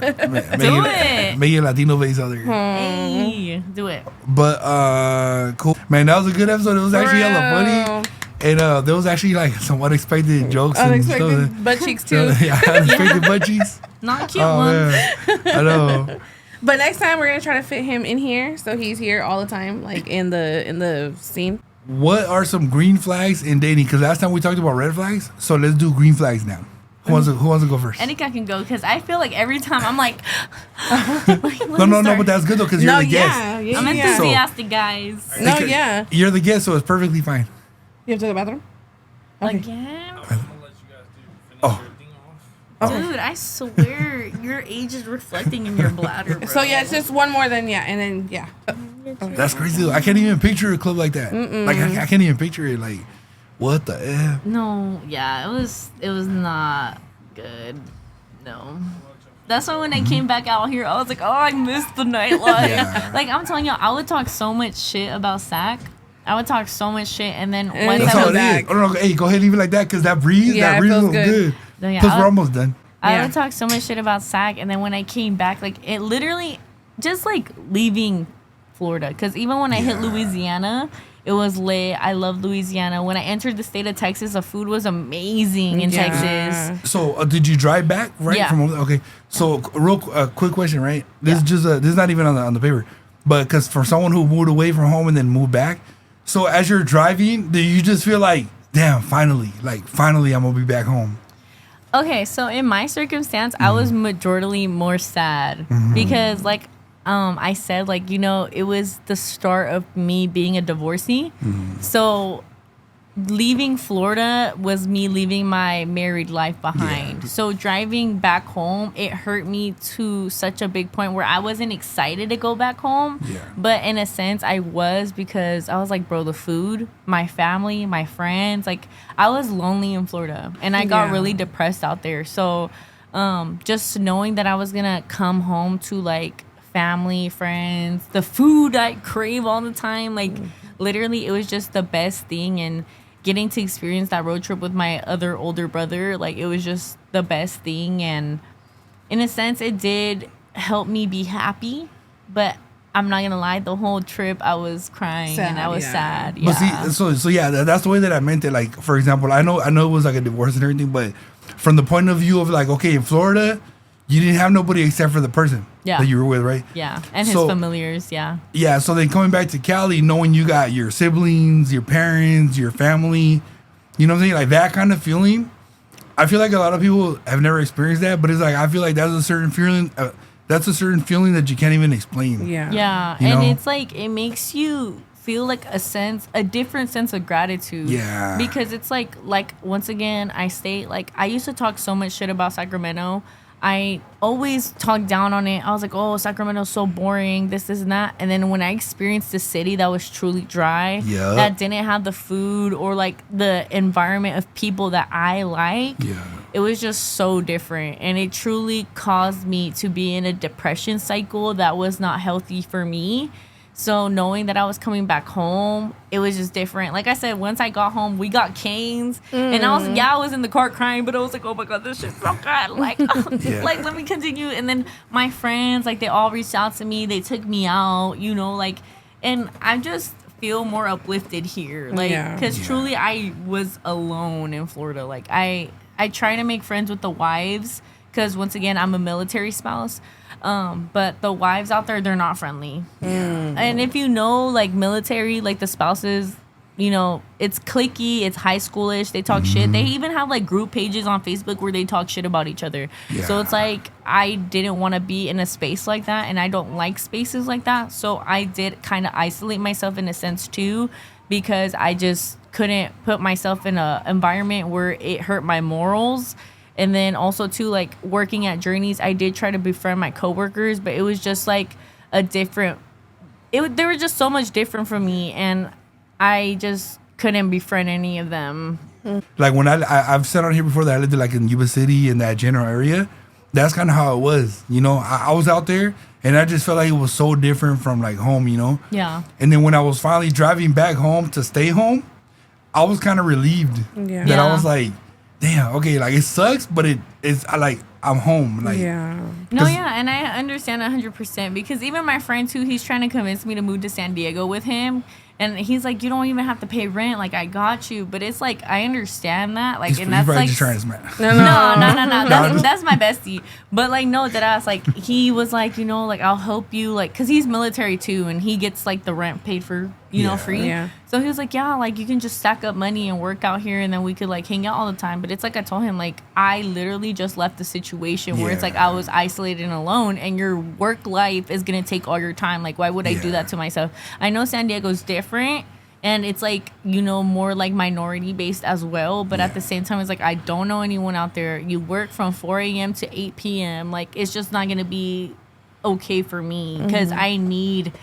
C: Do it.
A: Make it Latino base out there.
C: Hey, do it.
A: But cool, man. That was a good episode. It was actually hella funny, and there was actually like some unexpected jokes and
B: unexpected
A: stuff.
B: butt cheeks too.
A: Yeah, unexpected butt cheeks.
C: Not cute
A: Oh
C: ones.
A: man, I know.
B: But next time we're gonna try to fit him in here, so he's here all the time, like in the scene.
A: What are some green flags in dating? Because last time we talked about red flags, so let's do green flags now. Who wants to go first?
C: Anika can go because I feel like every time I'm like,
A: No, but that's good though because you're the guest.
B: yeah,
C: I'm
B: yeah.
C: enthusiastic, guys.
B: No,
A: Because
B: yeah.
A: You're the guest, so it's perfectly fine.
B: You have to go to the bathroom. Okay.
C: Again?
D: I'm gonna let you guys finish
A: Oh.
D: your thing off.
C: Dude, I swear your age is reflecting in your bladder, bro.
B: So yeah, it's just one more than and then yeah.
A: That's crazy. Though. I can't even picture a club like that. Like I can't even picture it. Like, what the F?
C: No, yeah, it was not good. No. That's why when I came back out here, I was like, oh, I missed the nightlife.
A: Yeah.
C: Like, I'm telling you, I would talk so much shit about Sac. I would talk so much shit, and then once
A: That's
B: I
A: how
B: was
A: it
B: back.
A: is. Oh, no, hey, go ahead and leave it like that because that breeze,
B: Yeah,
A: that
B: it
A: breeze
B: feels
A: was
B: good.
A: good.
C: No, yeah,
A: Plus,
C: I-
A: we're almost done.
C: I
B: Yeah.
C: would talk so much shit about Sac, and then when I came back, like, it literally, just like leaving Florida, because even when I hit Louisiana, it was lit. I love Louisiana. When I entered the state of Texas, the food was amazing in
B: Yeah.
C: Texas.
A: So, did you drive back right
C: Yeah.
A: from over there? Okay. So, real quick question, right? This is just this is not even on the paper, but because for someone who moved away from home and then moved back, So as you're driving, do you just feel like, damn, finally I'm gonna be back home?
C: Okay, so in my circumstance, I was majorly more sad because, like, I said, like, you know, it was the start of me being a divorcee. So leaving Florida was me leaving my married life behind.
A: Yeah.
C: So driving back home, it hurt me to such a big point where I wasn't excited to go back home.
A: Yeah.
C: But in a sense, I was, because I was like, bro, the food, my family, my friends, like, I was lonely in Florida and I got
B: Yeah.
C: really depressed out there. So just knowing that I was going to come home to like family, friends, the food I crave all the time, like literally it was just the best thing. And getting to experience that road trip with my other older brother, like it was just the best thing. And in a sense, it did help me be happy, but I'm not gonna lie, the whole trip I was crying and I was sad. Yeah.
A: But see, so yeah, that's the way that I meant it. Like, for example, I know it was like a divorce and everything, but from the point of view of like, okay, in Florida, you didn't have nobody except for the person that you were with, right?
C: Yeah, and his familiars, yeah.
A: Yeah, so then coming back to Cali, knowing you got your siblings, your parents, your family, you know what I'm saying? Like that kind of feeling. I feel like a lot of people have never experienced that, but it's like, I feel like that's a certain feeling. That's a certain feeling that you can't even explain.
B: Yeah.
C: Yeah,
A: You
C: and
A: know?
C: it's like, it makes you feel like a different sense of gratitude.
A: Yeah.
C: Because it's like once again, I state, like, I used to talk so much shit about Sacramento. I always talked down on it. I was like, oh, Sacramento's so boring, this and that. And then when I experienced a city that was truly dry,
A: Yup.
C: that didn't have the food or like the environment of people that I like, it was just so different. And it truly caused me to be in a depression cycle that was not healthy for me. So knowing that I was coming back home, it was just different. Like I said, once I got home, we got canes. And I was in the car crying, but I was like, oh my God, this shit's so good. Like, like, let me continue. And then my friends, like, they all reached out to me. They took me out, you know, like, and I just feel more uplifted here. Like, because truly I was alone in Florida. Like, I try to make friends with the wives because, once again, I'm a military spouse. But the wives out there, they're not friendly. And if you know, like, military, like, the spouses, you know, it's cliquey, it's high schoolish, they talk shit. They even have, like, group pages on Facebook where they talk shit about each other. So it's like, I didn't want to be in a space like that, and I don't like spaces like that. So I did kind of isolate myself in a sense too, because I just couldn't put myself in an environment where it hurt my morals. And then also too, like, working at Journeys, I did try to befriend my coworkers, but it was just like a different. They were just so much different from me, and I just couldn't befriend any of them.
A: Like when I've said on here before that I lived like in Yuba City in that general area. That's kind of how it was, you know. I was out there, and I just felt like it was so different from like home, you know.
C: Yeah.
A: And then when I was finally driving back home to stay home, I was kind of relieved that I was like, damn, okay, like it sucks, but I'm home. Like,
C: No, yeah, and I understand 100% because even my friend too, he's trying to convince me to move to San Diego with him. And he's like, you don't even have to pay rent. Like, I got you. But it's like, I understand that. Like, and that's like,
A: just trying to smash.
C: No. That's my bestie. But like, no, that I was like, he was like, you know, like, I'll help you. Like, cause he's military too. And he gets like the rent paid for, you know, free.
B: Yeah.
C: So he was like, yeah, like you can just stack up money and work out here. And then we could like hang out all the time. But it's like, I told him, like, I literally just left the situation where it's like, I was isolated and alone and your work life is going to take all your time. Like, why would I do that to myself? I know San Diego's different. And it's like, you know, more like minority based as well. But at the same time, it's like, I don't know anyone out there. You work from 4 a.m. to 8 p.m. Like, it's just not going to be okay for me because I need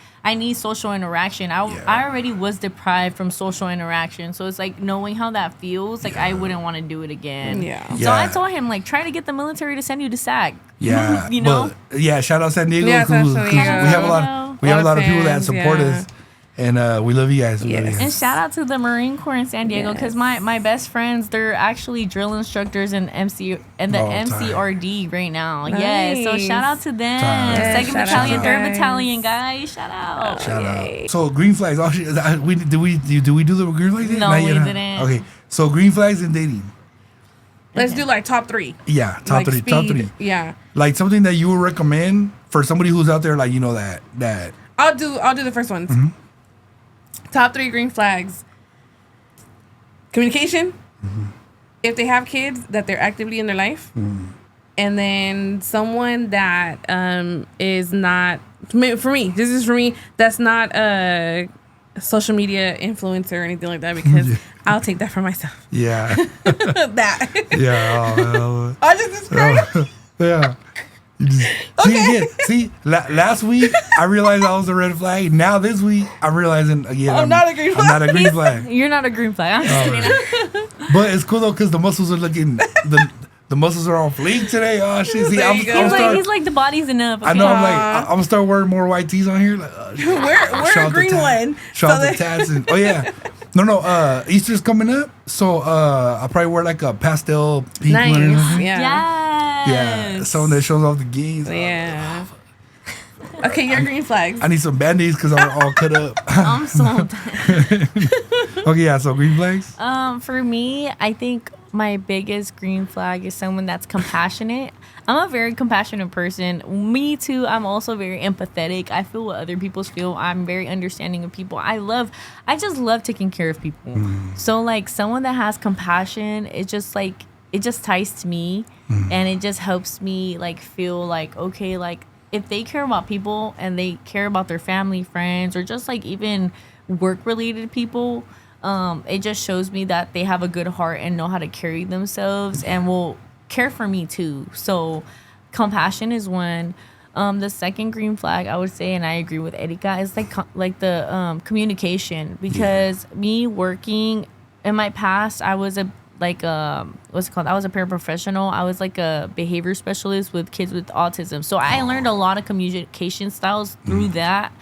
C: social interaction. I already was deprived from social interaction. So it's like knowing how that feels, like I wouldn't want to do it again. So I told him, like, try to get the military to send you to SAC.
A: Yeah.
C: You know?
A: But, shout out San Diego.
B: Yeah,
A: San
B: Diego.
A: We have a lot of people that support us. And we love you guys.
C: And shout out to the Marine Corps in San Diego because my best friends, they're actually drill instructors in MCRD right now.
B: Nice.
C: Yes, so shout out to them. Second Battalion, 3rd Battalion, guys. Shout out.
A: Shout out. So green flags. Oh, shit, do we do the green flags?
C: No, we didn't.
A: Okay, so green flags and dating.
B: Let's do like top 3.
A: Yeah, top
B: like
A: 3. Top
B: speed.
A: 3.
B: Yeah.
A: Like something that you would recommend for somebody who's out there, like, you know, that.
B: I'll do the first ones. Top 3 green flags. Communication. If they have kids, that they're actively in their life. And then someone that is not, for me, this is for me, that's not a social media influencer or anything like that, because I'll take that for myself.
A: Yeah.
B: That.
A: Yeah.
B: I just described.
A: Yeah. See, last week I realized I was a red flag. Now this week I'm realizing again
B: I'm not a green flag.
A: I'm not a green flag.
C: You're not a green flag. I'm just kidding.
A: But it's cool though because the muscles are looking the muscles are on fleek today. Oh shit! See,
B: There
A: I'm
B: you go.
C: He's like the body's enough.
A: I know. I'm like I'm gonna start wearing more white tees on here. Like,
B: We're a green one.
A: Shout out to tats and oh yeah. No. Easter's coming up, so I'll probably wear like a pastel pink
B: Nice.
A: one. Or something.
B: Yeah.
A: Yeah, something that shows off the gains.
B: Yeah. Okay, your green flags.
A: I need some band-aids because I'm all cut up.
C: I'm so tired.
A: Okay, yeah, so green flags?
C: For me, I think my biggest green flag is someone that's compassionate. I'm a very compassionate person. Me too. I'm also very empathetic. I feel what other people feel. I'm very understanding of people. I just love taking care of people. So like someone that has compassion, it just ties to me, and it just helps me like feel like, okay, like if they care about people and they care about their family, friends, or just like even work related people, it just shows me that they have a good heart and know how to carry themselves and will care for me too. So compassion is one. The second green flag I would say, and I agree with Erika, is like the communication, because me working in my past, I was what's it called? I was a paraprofessional. I was like a behavior specialist with kids with autism. So I learned a lot of communication styles through that,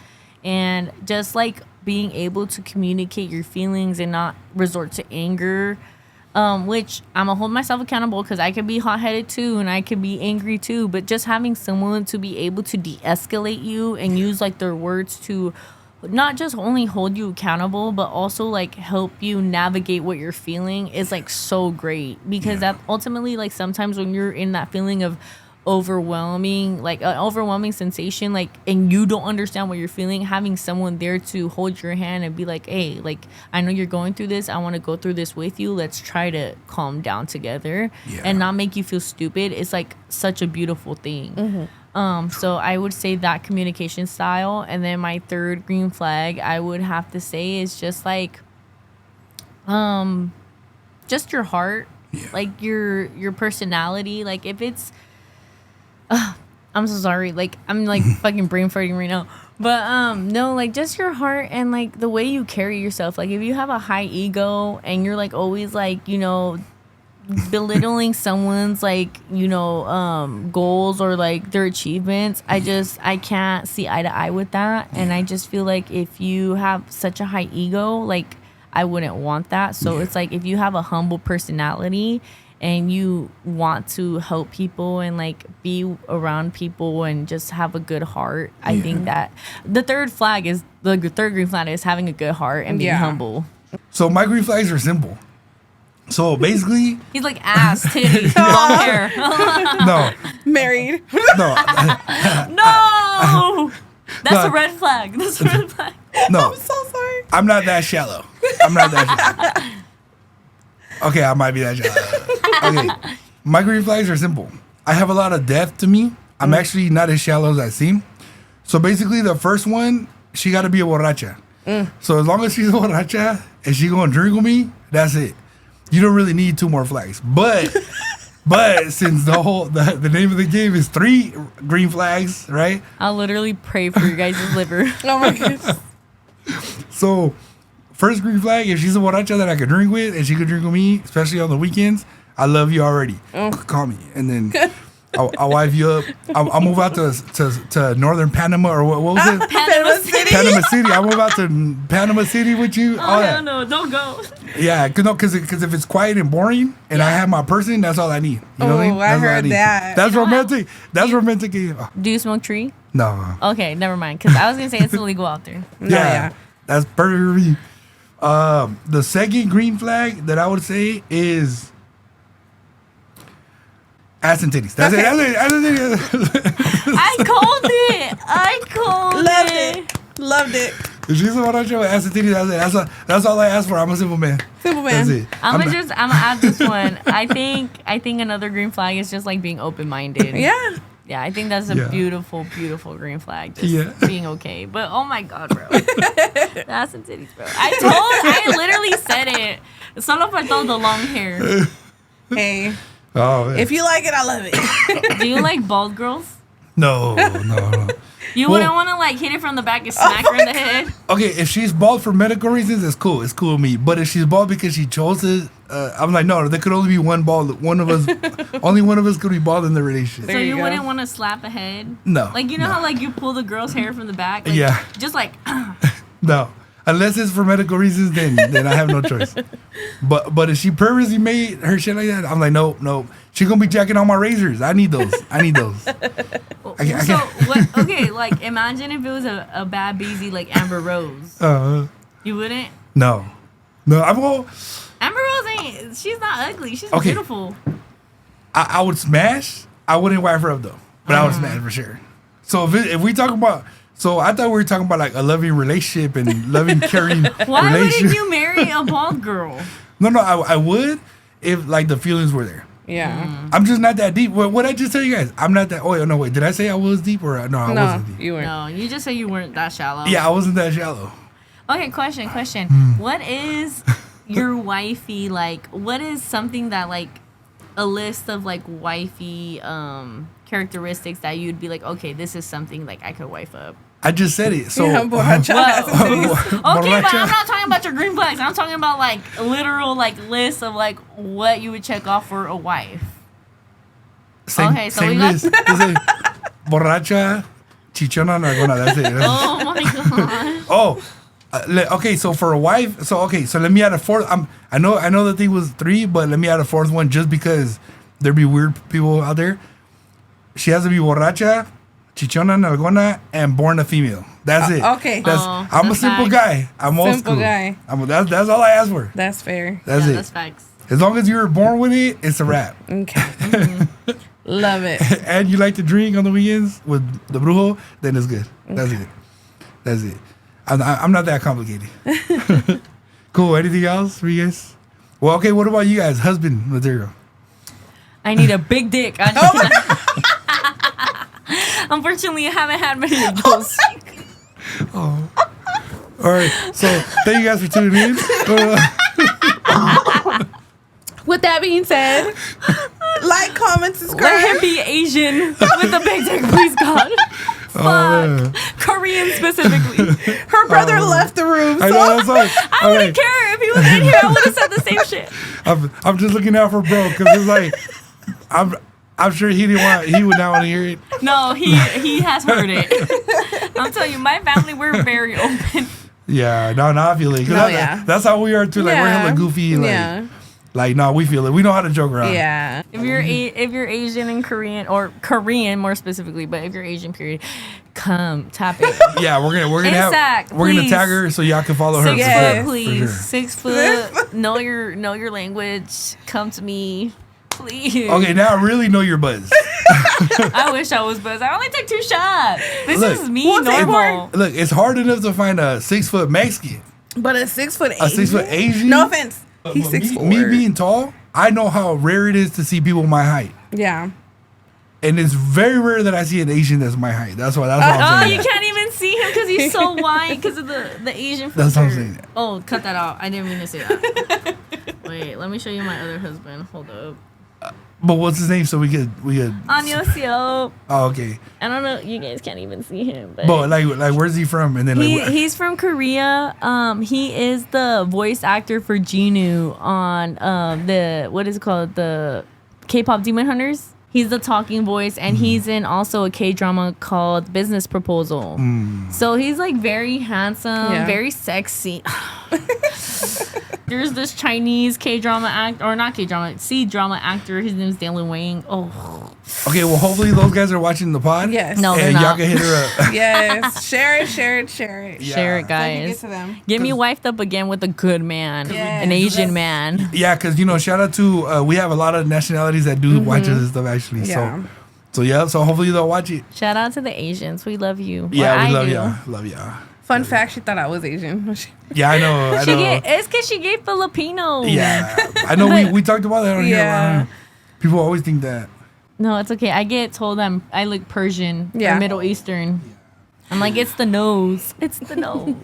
C: and just like being able to communicate your feelings and not resort to anger, which I'm gonna hold myself accountable because I can be hot-headed too and I can be angry too, but just having someone to be able to de-escalate you and use like their words to not just only hold you accountable, but also like help you navigate what you're feeling is like so great, because that ultimately, like sometimes when you're in that feeling of overwhelming sensation, like, and you don't understand what you're feeling, having someone there to hold your hand and be like, hey, like, I know you're going through this, I want to go through this with you, let's try to calm down together and not make you feel stupid, it's like such a beautiful thing. So I would say that communication style. And then my third green flag I would have to say is just like just your heart, like your personality. Like if it's I'm so sorry, like I'm like fucking brain farting right now, but no, like just your heart and like the way you carry yourself. Like if you have a high ego and you're like always like, you know, belittling someone's like, you know, goals or like their achievements, I can't see eye to eye with that. And I just feel like if you have such a high ego, like I wouldn't want that. So it's like if you have a humble personality and you want to help people and like be around people and just have a good heart, I think that the third green flag is having a good heart and being humble.
A: So my green flags are simple. So basically,
C: he's like ass, titties, long hair.
A: No,
B: married.
A: No,
C: no, that's
A: No.
C: a red flag. That's a red flag.
A: no.
B: I'm so sorry.
A: I'm not that shallow. Okay, I might be that shallow. Okay, my green flags are simple. I have a lot of depth to me. I'm actually not as shallow as I seem. So basically, the first one, she got to be a borracha. So as long as she's a borracha and she gonna drink with me, that's it. You don't really need two more flags. But since the name of the game is 3 green flags, right?
C: I'll literally pray for your guys' liver.
B: Oh my goodness.
A: So first green flag, if she's a borracha that I could drink with and she could drink with me, especially on the weekends, I love you already. Call me. And then I'll wife you up. I'll move out to northern Panama, or what was it?
B: Panama City.
A: Panama City. I'll move out to Panama City with you.
C: Oh hell no, don't go.
A: Yeah, because if it's quiet and boring and I have my person, that's all I need. You know what I mean?
B: I
A: That's all
B: heard
A: need.
B: that.
A: That's romantic. That's romantic.
C: Do you smoke tree?
A: No.
C: Okay, never mind. Because I was gonna say it's illegal out there.
A: Yeah, that's perfect for me. The second green flag that I would say is ass and titties. That's it. Ass and titties.
C: I called it.
B: Loved it. Loved it.
A: If she's a borracha with ass and titties, that's it. That's all I ask for. I'm a simple man.
B: Simple man.
A: That's it.
C: I'm gonna add this one. I think another green flag is just like being open minded.
B: Yeah.
C: Yeah, I think that's a
A: Yeah.
C: beautiful, beautiful green flag. Just being okay. But oh my god, bro. Ass and titties, bro. I literally said it. Solo faltó the long hair.
B: Hey,
A: Oh, man.
B: if you like it, I love it.
C: Do you like bald girls?
A: No.
C: You wouldn't want to like hit it from the back and smack her in the head.
A: Okay, if she's bald for medical reasons, it's cool. It's cool with me. But if she's bald because she chose it, I'm like, no, there could only be one bald. One of us, only one of us could be bald in the relationship.
C: So
B: There you
C: you
B: go.
C: wouldn't want to slap a head?
A: No.
C: Like, you know
A: no.
C: how like you pull the girl's hair from the back? Like,
A: Yeah.
C: Just like,
A: No, unless it's for medical reasons, then I have no choice. But if she purposely made her shit like that, I'm like, nope. She gonna be jacking on my razors. I need those. I can't-
C: so what? Okay, like imagine if it was a bad beezy like Amber Rose. You wouldn't?
A: No. I'm all.
C: Amber Rose ain't. She's not ugly. She's
A: Okay.
C: beautiful.
A: I would smash. I wouldn't wife her up though, but I would smash for sure. So if we talk about, so I thought we were talking about like a loving relationship and loving, caring
C: Why
A: relationship.
C: wouldn't you marry a bald girl?
A: No, I would if like the feelings were there.
B: Yeah.
A: I'm just not that deep. What I just tell you guys? I'm not that. Oh no, wait. Did I say I was deep or no? I
B: No,
A: wasn't deep.
B: you weren't.
C: No, you just said you weren't that shallow.
A: Yeah, I wasn't that shallow.
C: Okay, question. What is your wifey like? What is something that like a list of like wifey characteristics that you'd be like, okay, this is something like I could wife up.
A: I just said it. So
B: Yeah, borracha.
C: Okay, but I'm
A: Borracha.
C: not talking about your green flags. I'm talking about like a literal like list of like what you would check off for a wife.
A: Same,
C: Okay, so
A: same
C: we got-
A: list. It's like borracha, chichona, nalgona. That's it.
C: Oh my god.
A: Oh, okay. So for a wife, so let me add a fourth. I know the thing was 3, but let me add a fourth one just because there'd be weird people out there. She has to be borracha, chichona, nalgona, and born a female. That's it.
B: okay.
A: I'm a
C: that's
A: simple
C: facts.
A: guy. I'm old
B: Simple
A: school.
B: guy.
A: That's all I ask for.
B: That's fair.
A: That's
C: Yeah,
A: it.
C: that's facts.
A: As long as you were born with it, it's a wrap.
B: Okay. Love it.
A: And you like to drink on the weekends with the brujo, then it's good. That's it. I'm not that complicated. Cool. Anything else for you guys? Well, okay. What about you guys? Husband material.
C: I need a big dick. Unfortunately, I haven't had many of those.
A: All right. So thank you guys for tuning in.
B: With that being said, like, comment,
C: Let
B: subscribe.
C: him be Asian with a big dick, please God.
A: man.
C: Fuck. Korean specifically.
B: Her brother left the room.
A: I
B: So
A: know that's right.
C: I wouldn't care if he was in here. I would have said the same shit.
A: I'm just looking out for bro because it's like I'm sure he would not want to hear it.
C: No, he has heard it. I'm telling you, my family, we're very open.
A: Yeah, no, I feel it. 'Cause
B: No, yeah.
A: that's how we are too. Like we're hella goofy. Like,
B: yeah.
A: like no, we feel it. We know how to joke around.
B: Yeah.
C: If you're Asian and Korean, or Korean more specifically, but if you're Asian, period, come tap it.
A: Yeah, we're gonna
C: Exact,
A: we're gonna
C: please.
A: tag her so y'all can follow her.
C: 6
A: for
B: Yes.
A: sure,
C: foot,
A: for
C: please.
A: sure.
C: 6 foot. Know your language. Come to me, please.
A: Okay, now I really know your buzz.
C: I wish I was buzzed. I only took 2 shots. This
A: Look,
C: is me
B: what's it
C: normal.
A: Look, it's hard enough to find a 6 foot Mexican.
B: But a 6 foot Asian.
A: A 6 foot Asian.
B: No offense. He's
A: But
B: 6'4".
A: me being tall, I know how rare it is to see people my height.
B: Yeah.
A: And it's very rare that I see an Asian that's my height. That's why
C: Oh,
A: I'm saying
C: you
A: that.
C: can't even see him because he's so white because of the Asian filter.
A: That's what I'm saying.
C: Oh, cut that out. I didn't mean to say that. Wait, let me show you my other husband. Hold up.
A: But what's his name so we could
C: Anyosio.
A: Oh, okay.
C: I don't know. You guys can't even see him. But
A: But like where's he from? And then like
C: he's from Korea. He is the voice actor for Jinu on the what is it called, the K-pop Demon Hunters. He's the talking voice, and he's in also a K-drama called Business Proposal. So he's like very handsome,
B: Yeah.
C: very sexy. There's this Chinese K-drama actor, or not K-drama, C-drama actor. His name's Dylan Wang. Oh,
A: Okay, well hopefully those guys are watching the pod.
B: Yes.
C: No, they're
A: And y'all
C: not.
A: can hit her up.
B: Yes. Share it. Share it. Share it.
A: Yeah.
C: share it,
B: So I can get
C: guys.
B: to them.
C: Get me wifed up again with a good man,
B: Yes.
C: an Asian man.
A: Yeah, because shout out to we have a lot of nationalities that do watch us and stuff actually.
B: Yeah.
A: So hopefully they'll watch it.
C: Shout out to the Asians. We love you.
A: Yeah,
C: Or
A: we
C: I
A: love
C: do.
A: y'all. Love y'all.
B: Fun fact: she thought I was Asian.
A: Yeah, I know. I know.
C: It's because she gave Filipino.
A: Yeah, I know. We talked about that on
B: Yeah.
A: here. People always think that.
C: No, it's okay. I get told I look Persian
B: Yeah.
C: or Middle Eastern. I'm like, it's the nose. It's the nose.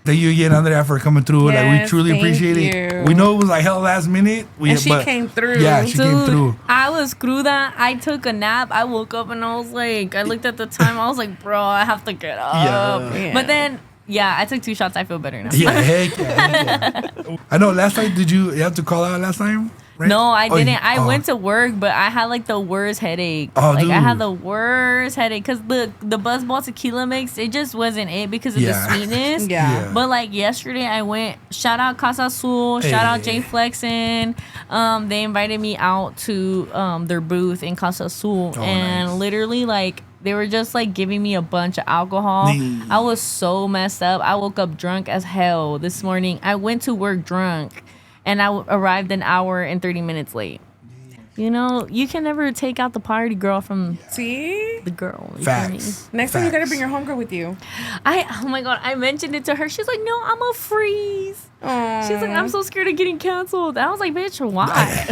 A: Thank you again, Andrea, for coming through. Like, we
B: Yes,
A: truly
B: thank
A: appreciate
B: you.
A: it. We know it was like hell last minute.
B: And she came through.
A: Yeah, she came through.
C: I was cruda. I took a nap. I woke up and I was like, I looked at the time. I was like, bro, I have to get up.
B: Yeah.
C: But then, yeah, I took 2 shots. I feel better now.
A: Yeah, heck yeah. I know. Last night, did you have to call out last time? Right?
C: No, I
A: Oh,
C: didn't. I went to work, but I had like the worst headache.
A: Oh,
C: like
A: dude.
C: I had the worst headache because the Buzzball tequila mix, it just wasn't it because of
A: Yeah.
C: the sweetness.
B: Yeah.
C: But like yesterday, I went. Shout out Casa Azul. Shout out
A: Hey.
C: Jay Flexin. They invited me out to their booth in Casa Azul,
A: Oh,
C: and
A: nice.
C: literally like they were just like giving me a bunch of alcohol.
A: Nee.
C: I was so messed up. I woke up drunk as hell this morning. I went to work drunk, and I arrived an hour and 30 minutes late. You know, you can never take out the party girl from
B: See?
C: the girl. You feel me?
A: Facts.
B: Next time you gotta
A: Facts.
B: bring your homegirl with you.
C: Oh my God, I mentioned it to her. She's like, no, I'm a freeze.
B: Aww.
C: She's like, I'm so scared of getting canceled. I was like, bitch, why?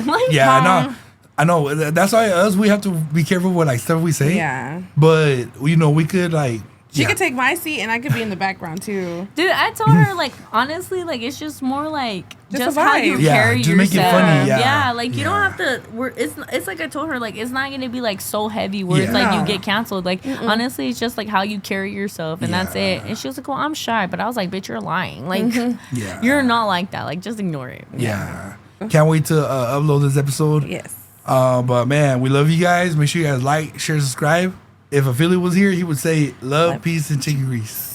C: Like,
A: Yeah, I know. That's why we have to be careful with like stuff we say.
B: Yeah.
A: But you know, we could like.
B: She
A: yeah.
B: could take my seat and I could be in the background too.
C: Dude, I told her, like, honestly, like, it's just more like
B: Just a
C: how
B: vibe.
C: you
A: Yeah,
C: carry
A: just
C: yourself.
A: make it funny, yeah.
C: like, you
A: Yeah.
C: don't have to, it's like I told her, like, it's not going to be, like, so heavy where it's
A: Yeah.
C: like you
B: No.
C: get canceled. Like, honestly, it's just, like, how you carry yourself, and that's
A: Yeah.
C: it. And she was like, well, I'm shy. But I was like, bitch, you're lying. Like,
A: Yeah.
C: you're not like that. Like, just ignore it.
A: Yeah. Can't wait to upload this episode.
B: Yes.
A: But man, we love you guys. Make sure you guys like, share, subscribe. If Affiliate was here, he would say love, peace, and chicken grease.